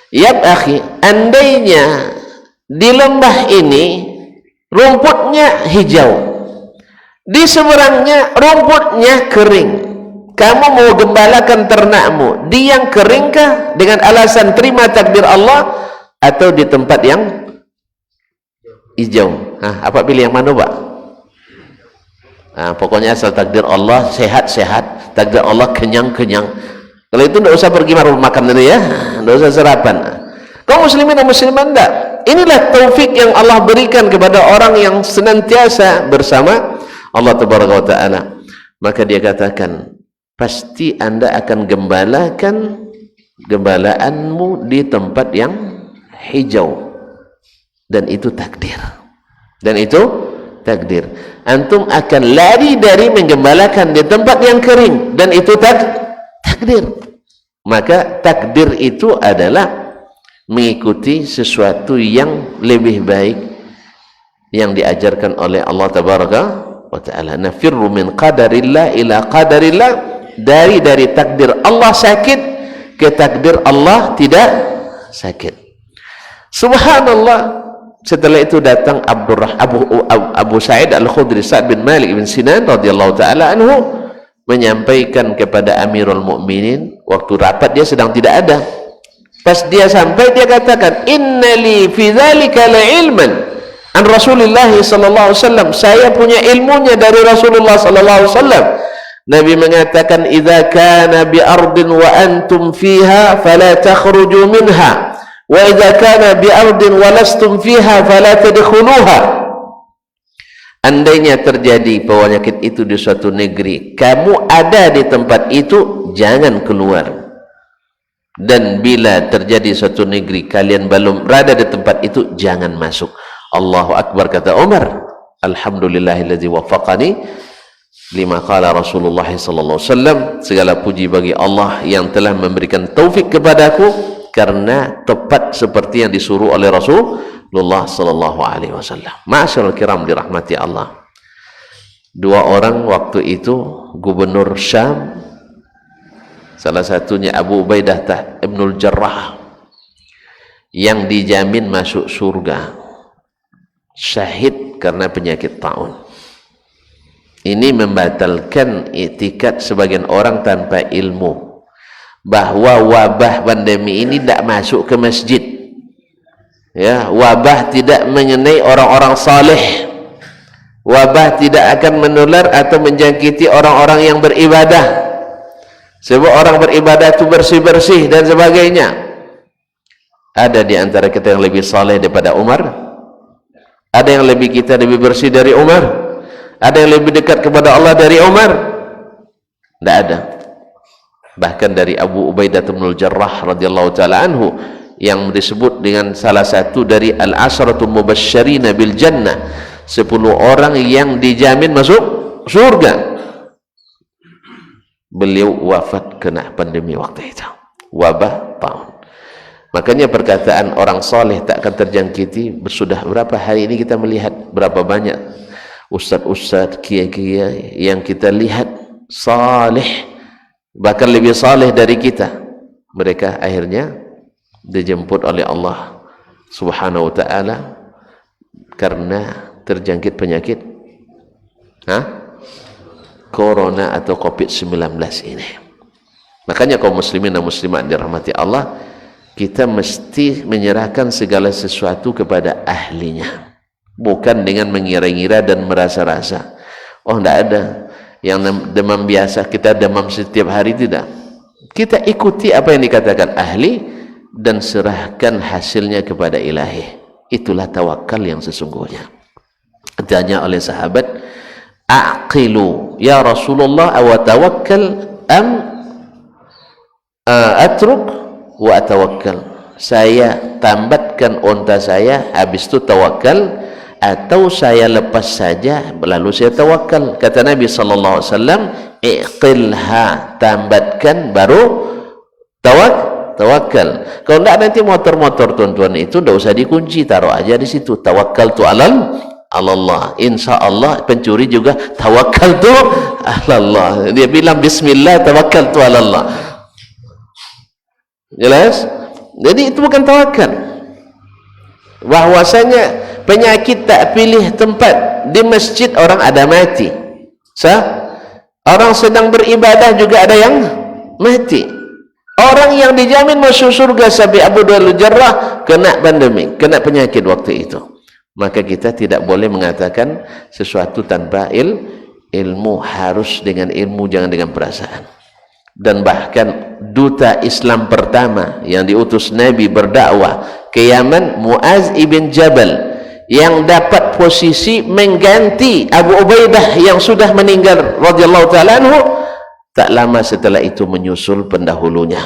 ya akhi, andainya di lembah ini rumputnya hijau, di seberangnya rumputnya kering, kamu mau gembalakan ternakmu di yang keringkah dengan alasan terima takdir Allah, atau di tempat yang hijau? Apa pilih yang mana, Pak? Pokoknya asal takdir Allah sehat-sehat, takdir Allah kenyang-kenyang. Kalau itu tidak usah pergi makan dulu ya, tidak usah sarapan. Kaum muslimin dan muslimat, tidak. Inilah taufik yang Allah berikan kepada orang yang senantiasa bersama Allah Tabaraka wa Ta'ala. Maka dia katakan, pasti anda akan gembalaanmu di tempat yang hijau, dan itu takdir. Dan itu takdir. Antum akan lari dari menggembalakan di tempat yang kering, dan itu takdir. Maka takdir itu adalah mengikuti sesuatu yang lebih baik yang diajarkan oleh Allah Tabaraka wa Ta'ala. Nafirru min qadarillah ila qadarillah, dari takdir Allah sakit ke takdir Allah tidak sakit. Subhanallah. Setelah itu datang Abu Sa'id Al-Khudri, Sa'd bin Malik bin Sinan radhiyallahu ta'ala anhu, menyampaikan kepada Amirul Mukminin. Waktu rapat dia sedang tidak ada. Pas dia sampai, dia katakan, innali fi dzalika la ilman an Rasulullah sallallahu alaihi wasallam, saya punya ilmunya dari Rasulullah sallallahu alaihi wasallam. Nabi mengatakan, idza kana bi ardin wa antum fiha fala takhruju minha, wa idza kana bi ardin wa lastum fiha fala tadkhuluha. Andainya terjadi penyakit itu di suatu negeri, kamu ada di tempat itu, jangan keluar. Dan bila terjadi suatu negeri, kalian belum berada di tempat itu, jangan masuk. Allahu Akbar, kata Umar. Alhamdulillahilladzi waffaqani lima qala Rasulullah sallallahu alaihi wasallam. Segala puji bagi Allah yang telah memberikan taufik kepadaku, karena tepat seperti yang disuruh oleh Rasulullah sallallahu alaihi wasallam. Ma'asyiral kiram dirahmati Allah. Dua orang waktu itu gubernur Syam, salah satunya Abu Ubaidah bin Jarrah, yang dijamin masuk surga, syahid karena penyakit taun. Ini membatalkan i'tikad sebagian orang tanpa ilmu, bahwa wabah pandemi ini tidak masuk ke masjid. Ya, wabah tidak mengenai orang-orang saleh. Wabah tidak akan menular atau menjangkiti orang-orang yang beribadah. Sebab orang beribadah itu bersih-bersih dan sebagainya. Ada di antara kita yang lebih saleh daripada Umar? Ada yang kita lebih bersih dari Umar? Ada yang lebih dekat kepada Allah dari Umar? Tidak ada. Bahkan dari Abu Ubaidah bin Al-Jarrah radhiyallahu taala anhu, yang disebut dengan salah satu dari al-asharatul mubasysyirina bil jannah, 10 orang yang dijamin masuk surga. Beliau wafat kena pandemi waktu itu, wabah taun. Makanya perkataan orang soleh tak akan terjangkiti, sudah berapa hari ini kita melihat berapa banyak ustaz-ustaz, kiai-kiai yang kita lihat saleh, bahkan lebih saleh dari kita. Mereka akhirnya dijemput oleh Allah Subhanahu wa ta'ala karena terjangkit penyakit corona atau COVID-19 ini. Makanya kaum muslimin dan muslimat dirahmati Allah, kita mesti menyerahkan segala sesuatu kepada ahlinya, bukan dengan mengira-ngira dan merasa-rasa. Oh, tidak ada yang demam biasa, kita demam setiap hari, tidak. Kita ikuti apa yang dikatakan ahli dan serahkan hasilnya kepada ilahi. Itulah tawakal yang sesungguhnya. Ditanya oleh sahabat, aqilu ya Rasulullah aw tawakkal am atruk wa atawakkal, saya tambatkan unta saya habis itu tawakal, atau saya lepas saja lalu saya tawakal. Kata Nabi sallallahu alaihi wasallam, iqilha, tambatkan baru tawakal. Kalau tidak nanti motor-motor tuan-tuan itu tidak usah dikunci, taruh aja di situ, tawakkaltu alal Allah. Insya Allah pencuri juga tawakkaltu alallah, dia bilang bismillah tawakkaltu alallah. Jelas? Jadi itu bukan tawakal. Bahwasanya penyakit tak pilih tempat. Di masjid orang ada mati, orang sedang beribadah juga ada yang mati. Orang yang dijamin masuk surga sampai Abu Al-Jarrah kena pandemi, kena penyakit waktu itu. Maka kita tidak boleh mengatakan sesuatu tanpa ilmu, harus dengan ilmu, jangan dengan perasaan. Dan bahkan duta Islam pertama yang diutus Nabi berdakwah ke Yaman, Muaz ibn Jabal, yang dapat posisi mengganti Abu Ubaidah yang sudah meninggal radhiyallahu ta'ala anhu, tak lama setelah itu menyusul pendahulunya,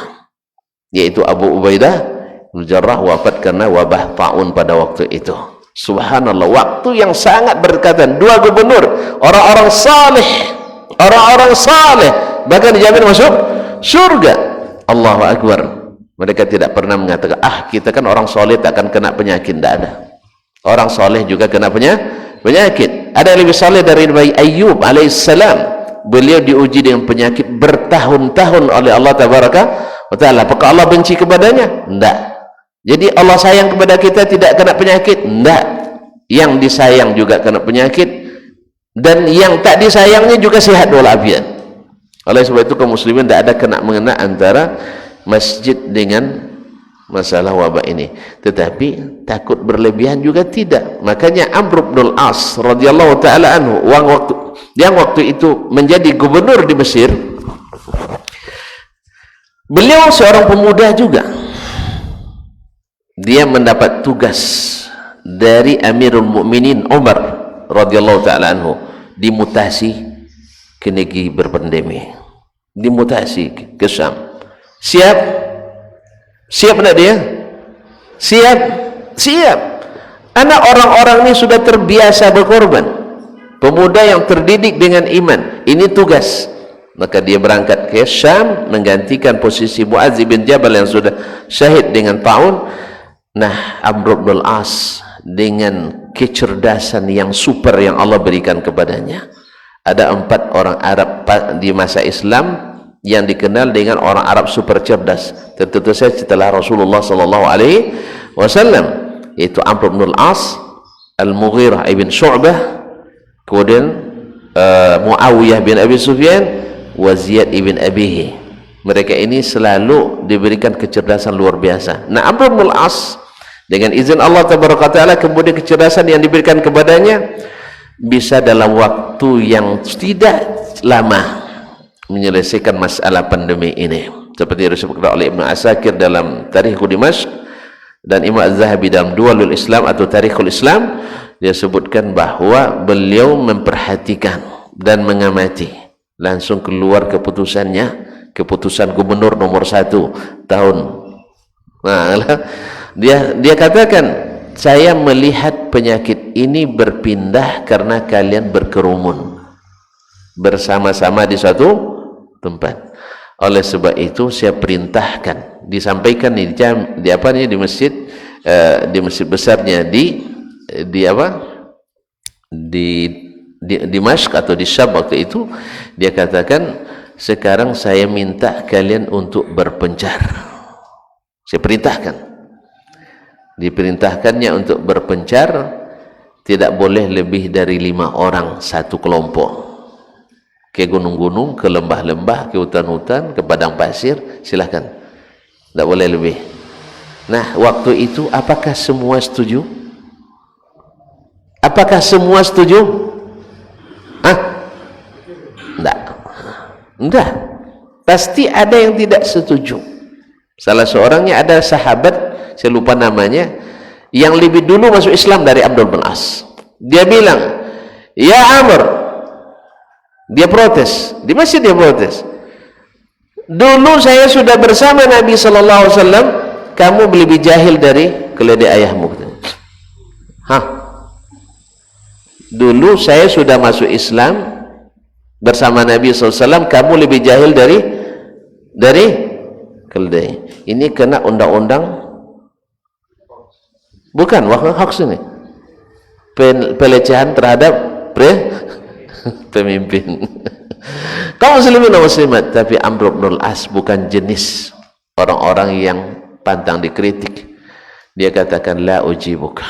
yaitu Abu Ubaidah bin Jarrah, wafat karena wabah taun pada waktu itu. Subhanallah, waktu yang sangat berdekatan. 2 gubernur, orang-orang saleh, bahkan dijamin masuk surga. Allahu Akbar. Mereka tidak pernah mengatakan, kita kan orang soleh tak akan kena penyakit. Tidak ada. Orang soleh juga kena penyakit. Ada yang lebih soleh dari Nabi Ayyub alaihissalam. Beliau diuji dengan penyakit bertahun-tahun oleh Allah Tabaraka wa Ta'ala. Apakah Allah benci kepadanya? Tidak. Jadi Allah sayang kepada kita tidak kena penyakit? Tidak. Yang disayang juga kena penyakit, dan yang tak disayangnya juga sehat walafiat. Oleh sebab itu kaum muslimin tidak ada kena mengena antara masjid dengan masalah wabah ini. Tetapi takut berlebihan juga tidak. Makanya Amr bin Al-As radhiyallahu taala anhu, yang waktu itu menjadi gubernur di Mesir, beliau seorang pemuda juga. Dia mendapat tugas dari Amirul Mukminin Umar radhiyallahu taala anhu, dimutasi ke negeri berpandemi, dimutasi ke Syam. Siap enggak dia? Siap. Anak orang-orang ini sudah terbiasa berkorban, pemuda yang terdidik dengan iman, ini tugas. Maka dia berangkat ke Syam menggantikan posisi Muaz bin Jabal yang sudah syahid dengan taun. Nah, Amr bin Al-As dengan kecerdasan yang super yang Allah berikan kepadanya. Ada 4 orang Arab di masa Islam yang dikenal dengan orang Arab super cerdas. Tentu saja setelah Rasulullah sallallahu alaihi wasallam, yaitu Amr bin Al-As, Al-Mughirah ibn Syu'bah, kemudian Muawiyah bin Abi Sufyan, wa Ziyad ibn Abihi. Mereka ini selalu diberikan kecerdasan luar biasa. Nah, Amr bin Al-As dengan izin Allah Tabaraka Ta'ala, kemudian kecerdasan yang diberikan kepadanya, bisa dalam waktu yang tidak lama menyelesaikan masalah pandemi ini. Seperti disebutkan oleh Ibnu Asakir dalam Tarikh Dimashq dan Imam Az-Zahabi dalam Dualul Islam atau Tarikhul Islam, dia sebutkan bahwa beliau memperhatikan dan mengamati, langsung keluar keputusannya, keputusan gubernur nomor 1 tahun. Nah, dia katakan, saya melihat penyakit ini berpindah karena kalian berkerumun bersama-sama di suatu tempat. Oleh sebab itu saya perintahkan, disampaikan di masjid, di masjid besarnya di Dimashq atau di Syam waktu itu, dia katakan, sekarang saya minta kalian untuk berpencar. Saya perintahkan, diperintahkannya untuk berpencar, tidak boleh lebih dari 5 orang satu kelompok, ke gunung-gunung, ke lembah-lembah, ke hutan-hutan, ke padang pasir, silahkan, tidak boleh lebih. Nah, waktu itu apakah semua setuju? Apakah semua setuju? Enggak, pasti ada yang tidak setuju. Salah seorangnya ada sahabat, saya lupa namanya, yang lebih dulu masuk Islam dari Abdul bin As. Dia bilang, ya Amr, dia protes di masjid, dia protes, dulu saya sudah bersama Nabi sallallahu alaihi wasallam, kamu lebih jahil dari keledai ayahmu. Dulu saya sudah masuk Islam bersama Nabi SAW, kamu lebih jahil dari keledai. Ini kena undang-undang, bukan hoax ini, pelecehan terhadap pemimpin. Kaum muslimin dan muslimat. Tapi Amr bin al-As bukan jenis orang-orang yang pantang dikritik. Dia katakan, la ujibuka,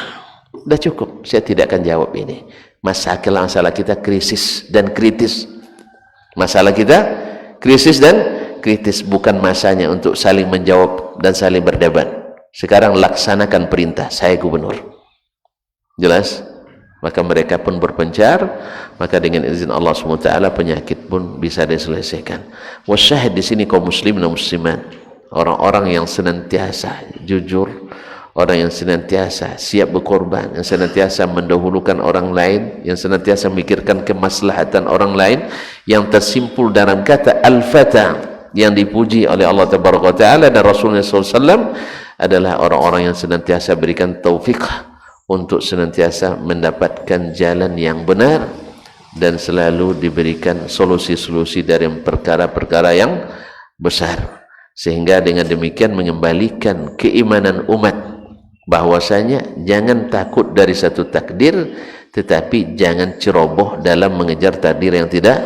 sudah cukup, saya tidak akan jawab ini. Masalah kita krisis dan kritis. Masalah kita krisis dan kritis, bukan masanya untuk saling menjawab dan saling berdebat. Sekarang laksanakan perintah, saya gubernur. Jelas? Maka mereka pun berpencar, maka dengan izin Allah SWT penyakit pun bisa diselesaikan. Wasyahid di sini kaum muslim dan muslimat, orang-orang yang senantiasa jujur, orang yang senantiasa siap berkorban, yang senantiasa mendahulukan orang lain, yang senantiasa memikirkan kemaslahatan orang lain, yang tersimpul dalam kata al-fata yang dipuji oleh Allah Taala dan Rasulullah SAW, adalah orang-orang yang senantiasa berikan taufik untuk senantiasa mendapatkan jalan yang benar dan selalu diberikan solusi-solusi dari perkara-perkara yang besar, sehingga dengan demikian mengembalikan keimanan umat bahwasanya jangan takut dari satu takdir, tetapi jangan ceroboh dalam mengejar takdir yang tidak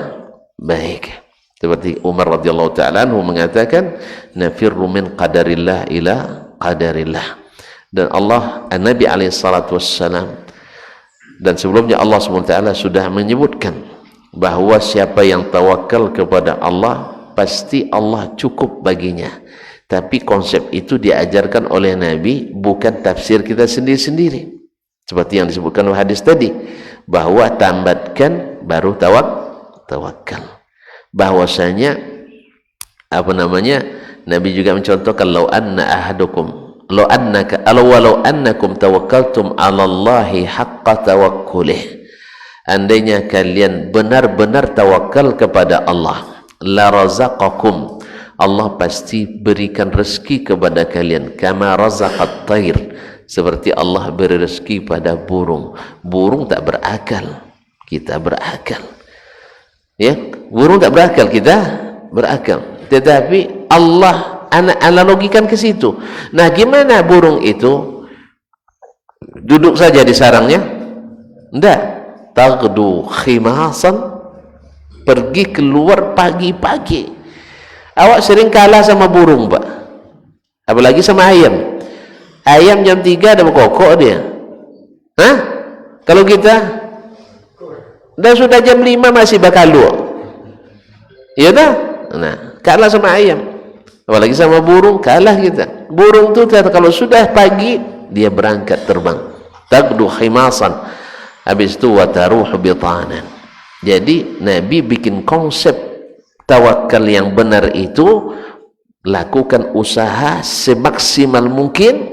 baik. Seperti Umar radhiyallahu taala anhu mengatakan, nafirru min qadarillah ila qadarillah. Dan Allah, Nabi alaihi salatu wassalam, dan sebelumnya Allah SWT sudah menyebutkan bahwa siapa yang tawakal kepada Allah, pasti Allah cukup baginya. Tapi konsep itu diajarkan oleh Nabi, bukan tafsir kita sendiri-sendiri. Seperti yang disebutkan oleh hadis tadi, bahwa tambatkan baru tawakal. Bahwasanya Nabi juga mencontohkan, law annakum tawakkaltum 'ala Allahi haqqa tawakkulih. Andainya kalian benar-benar tawakal kepada Allah, la razaqakum, Allah pasti berikan rezeki kepada kalian, kama razaqat thair, seperti Allah beri rezeki pada burung. Burung tak berakal, kita berakal. Ya, burung tak berakal, kita berakal. Tetapi Allah analogikan ke situ. Nah, gimana burung itu duduk saja di sarangnya? Enggak. Taghdu khimasan, pergi keluar pagi-pagi. Awak sering kalah sama burung, Pak. Apalagi sama ayam. Ayam jam 3 ada berkokok dia. Kalau kita dah sudah jam 5 masih bakalu. Iya dah? Nah, kalah sama ayam. Apalagi sama burung, kalah kita. Burung tu kalau sudah pagi dia berangkat terbang. Tagdu khimasan. Habis itu wataruhu bitanan. Jadi Nabi bikin konsep tawakal yang benar itu, lakukan usaha semaksimal mungkin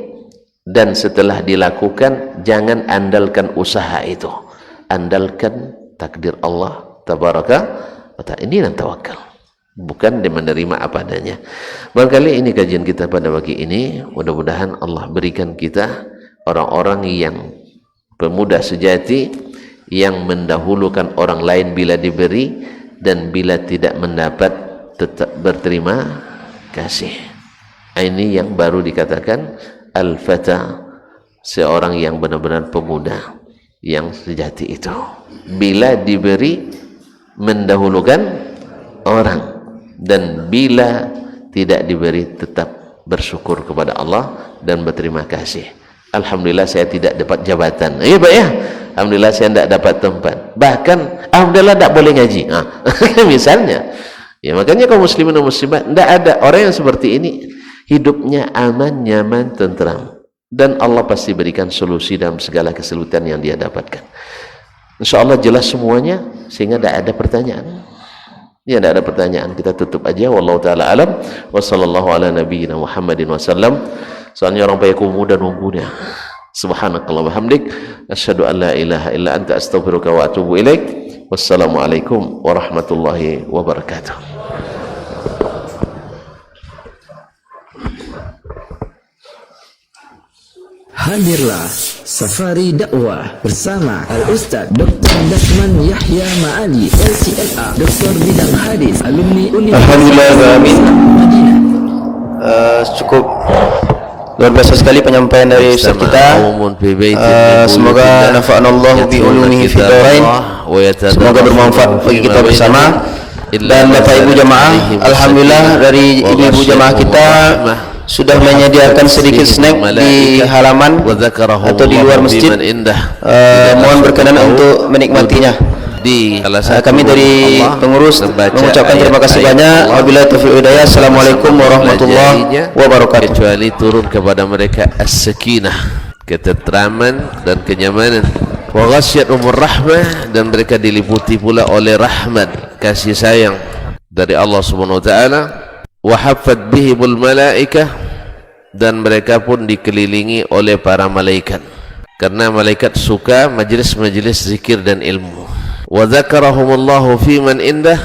dan setelah dilakukan jangan andalkan usaha itu, andalkan takdir Allah tabaraka wa ta'ala. Ini yang tawakal, bukan dia menerima apa adanya. Barangkali ini kajian kita pada pagi ini. Mudah-mudahan Allah berikan kita orang-orang yang pemuda sejati, yang mendahulukan orang lain bila diberi, dan bila tidak mendapat tetap berterima kasih. Ini yang baru dikatakan al-fata, seorang yang benar-benar pemuda yang sejati itu. Bila diberi mendahulukan orang, dan bila tidak diberi tetap bersyukur kepada Allah dan berterima kasih. Alhamdulillah saya tidak dapat jabatan. Ya Pak ya, alhamdulillah saya tidak dapat tempat. Bahkan alhamdulillah tidak boleh ngaji. Misalnya. Ya makanya kaum muslimin dan muslimat, tidak ada orang yang seperti ini hidupnya aman, nyaman, tentram, dan Allah pasti berikan solusi dalam segala kesulitan yang dia dapatkan. InsyaAllah jelas semuanya, sehingga tidak ada pertanyaan. Ya, tidak ada pertanyaan. Kita tutup aja. Wallahu ta'ala alam. Wa sallallahu ala nabiyyina Muhammadin wa sallam. Soalnya orang payah muda nunggunya. Subhanakallah wa hamdik, asyhadu an la ilaha illa anta astaghfiruka wa atubu ilaik. Wassalamualaikum warahmatullahi wabarakatuh. Hadirlah Safari Dakwah bersama Al-Ustaz Dr. Dasman Yahya Ma'ali, LCMA, Doktor Bidang Hadis, alumni Universitas Madinah. Cukup luar biasa sekali penyampaian dari Ustaz kita. Semoga nafa'anallahu bi ulumihi fid dharain. Semoga bermanfaat bagi kita bersama. Dan Bapak Ibu jamaah, alhamdulillah dari ibu-ibu jamaah kita sudah menyediakan sedikit snack di halaman atau di luar masjid. Mohon berkenan untuk menikmatinya. Kami dari pengurus mengucapkan terima kasih banyak. Wabillahi taufiq wal hidayah. Assalamualaikum warahmatullahi wabarakatuh. Kecuali turun kepada mereka as-sakinah, ketentraman dan kenyamanan. Wa ghasyiyatuhumur rahmah, dan mereka diliputi pula oleh rahmat, kasih sayang dari Allah Subhanahu wa taala. Wa haffat bihimul malaikah, dan mereka pun dikelilingi oleh para malaikat, karena malaikat suka majlis-majlis zikir dan ilmu. Wa dzakarahumullahu fi man indah,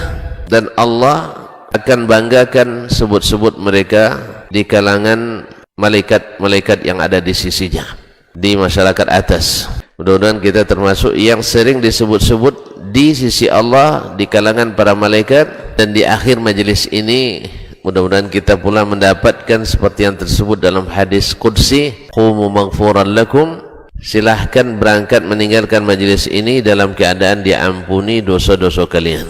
dan Allah akan banggakan sebut-sebut mereka di kalangan malaikat-malaikat yang ada di sisinya, di masyarakat atas. Mudah-mudahan kita termasuk yang sering disebut-sebut di sisi Allah, di kalangan para malaikat, dan di akhir majlis ini mudah-mudahan kita pula mendapatkan seperti yang tersebut dalam hadis qudsi, qumu maghfuran lakum, silahkan berangkat meninggalkan majlis ini dalam keadaan diampuni dosa-dosa kalian.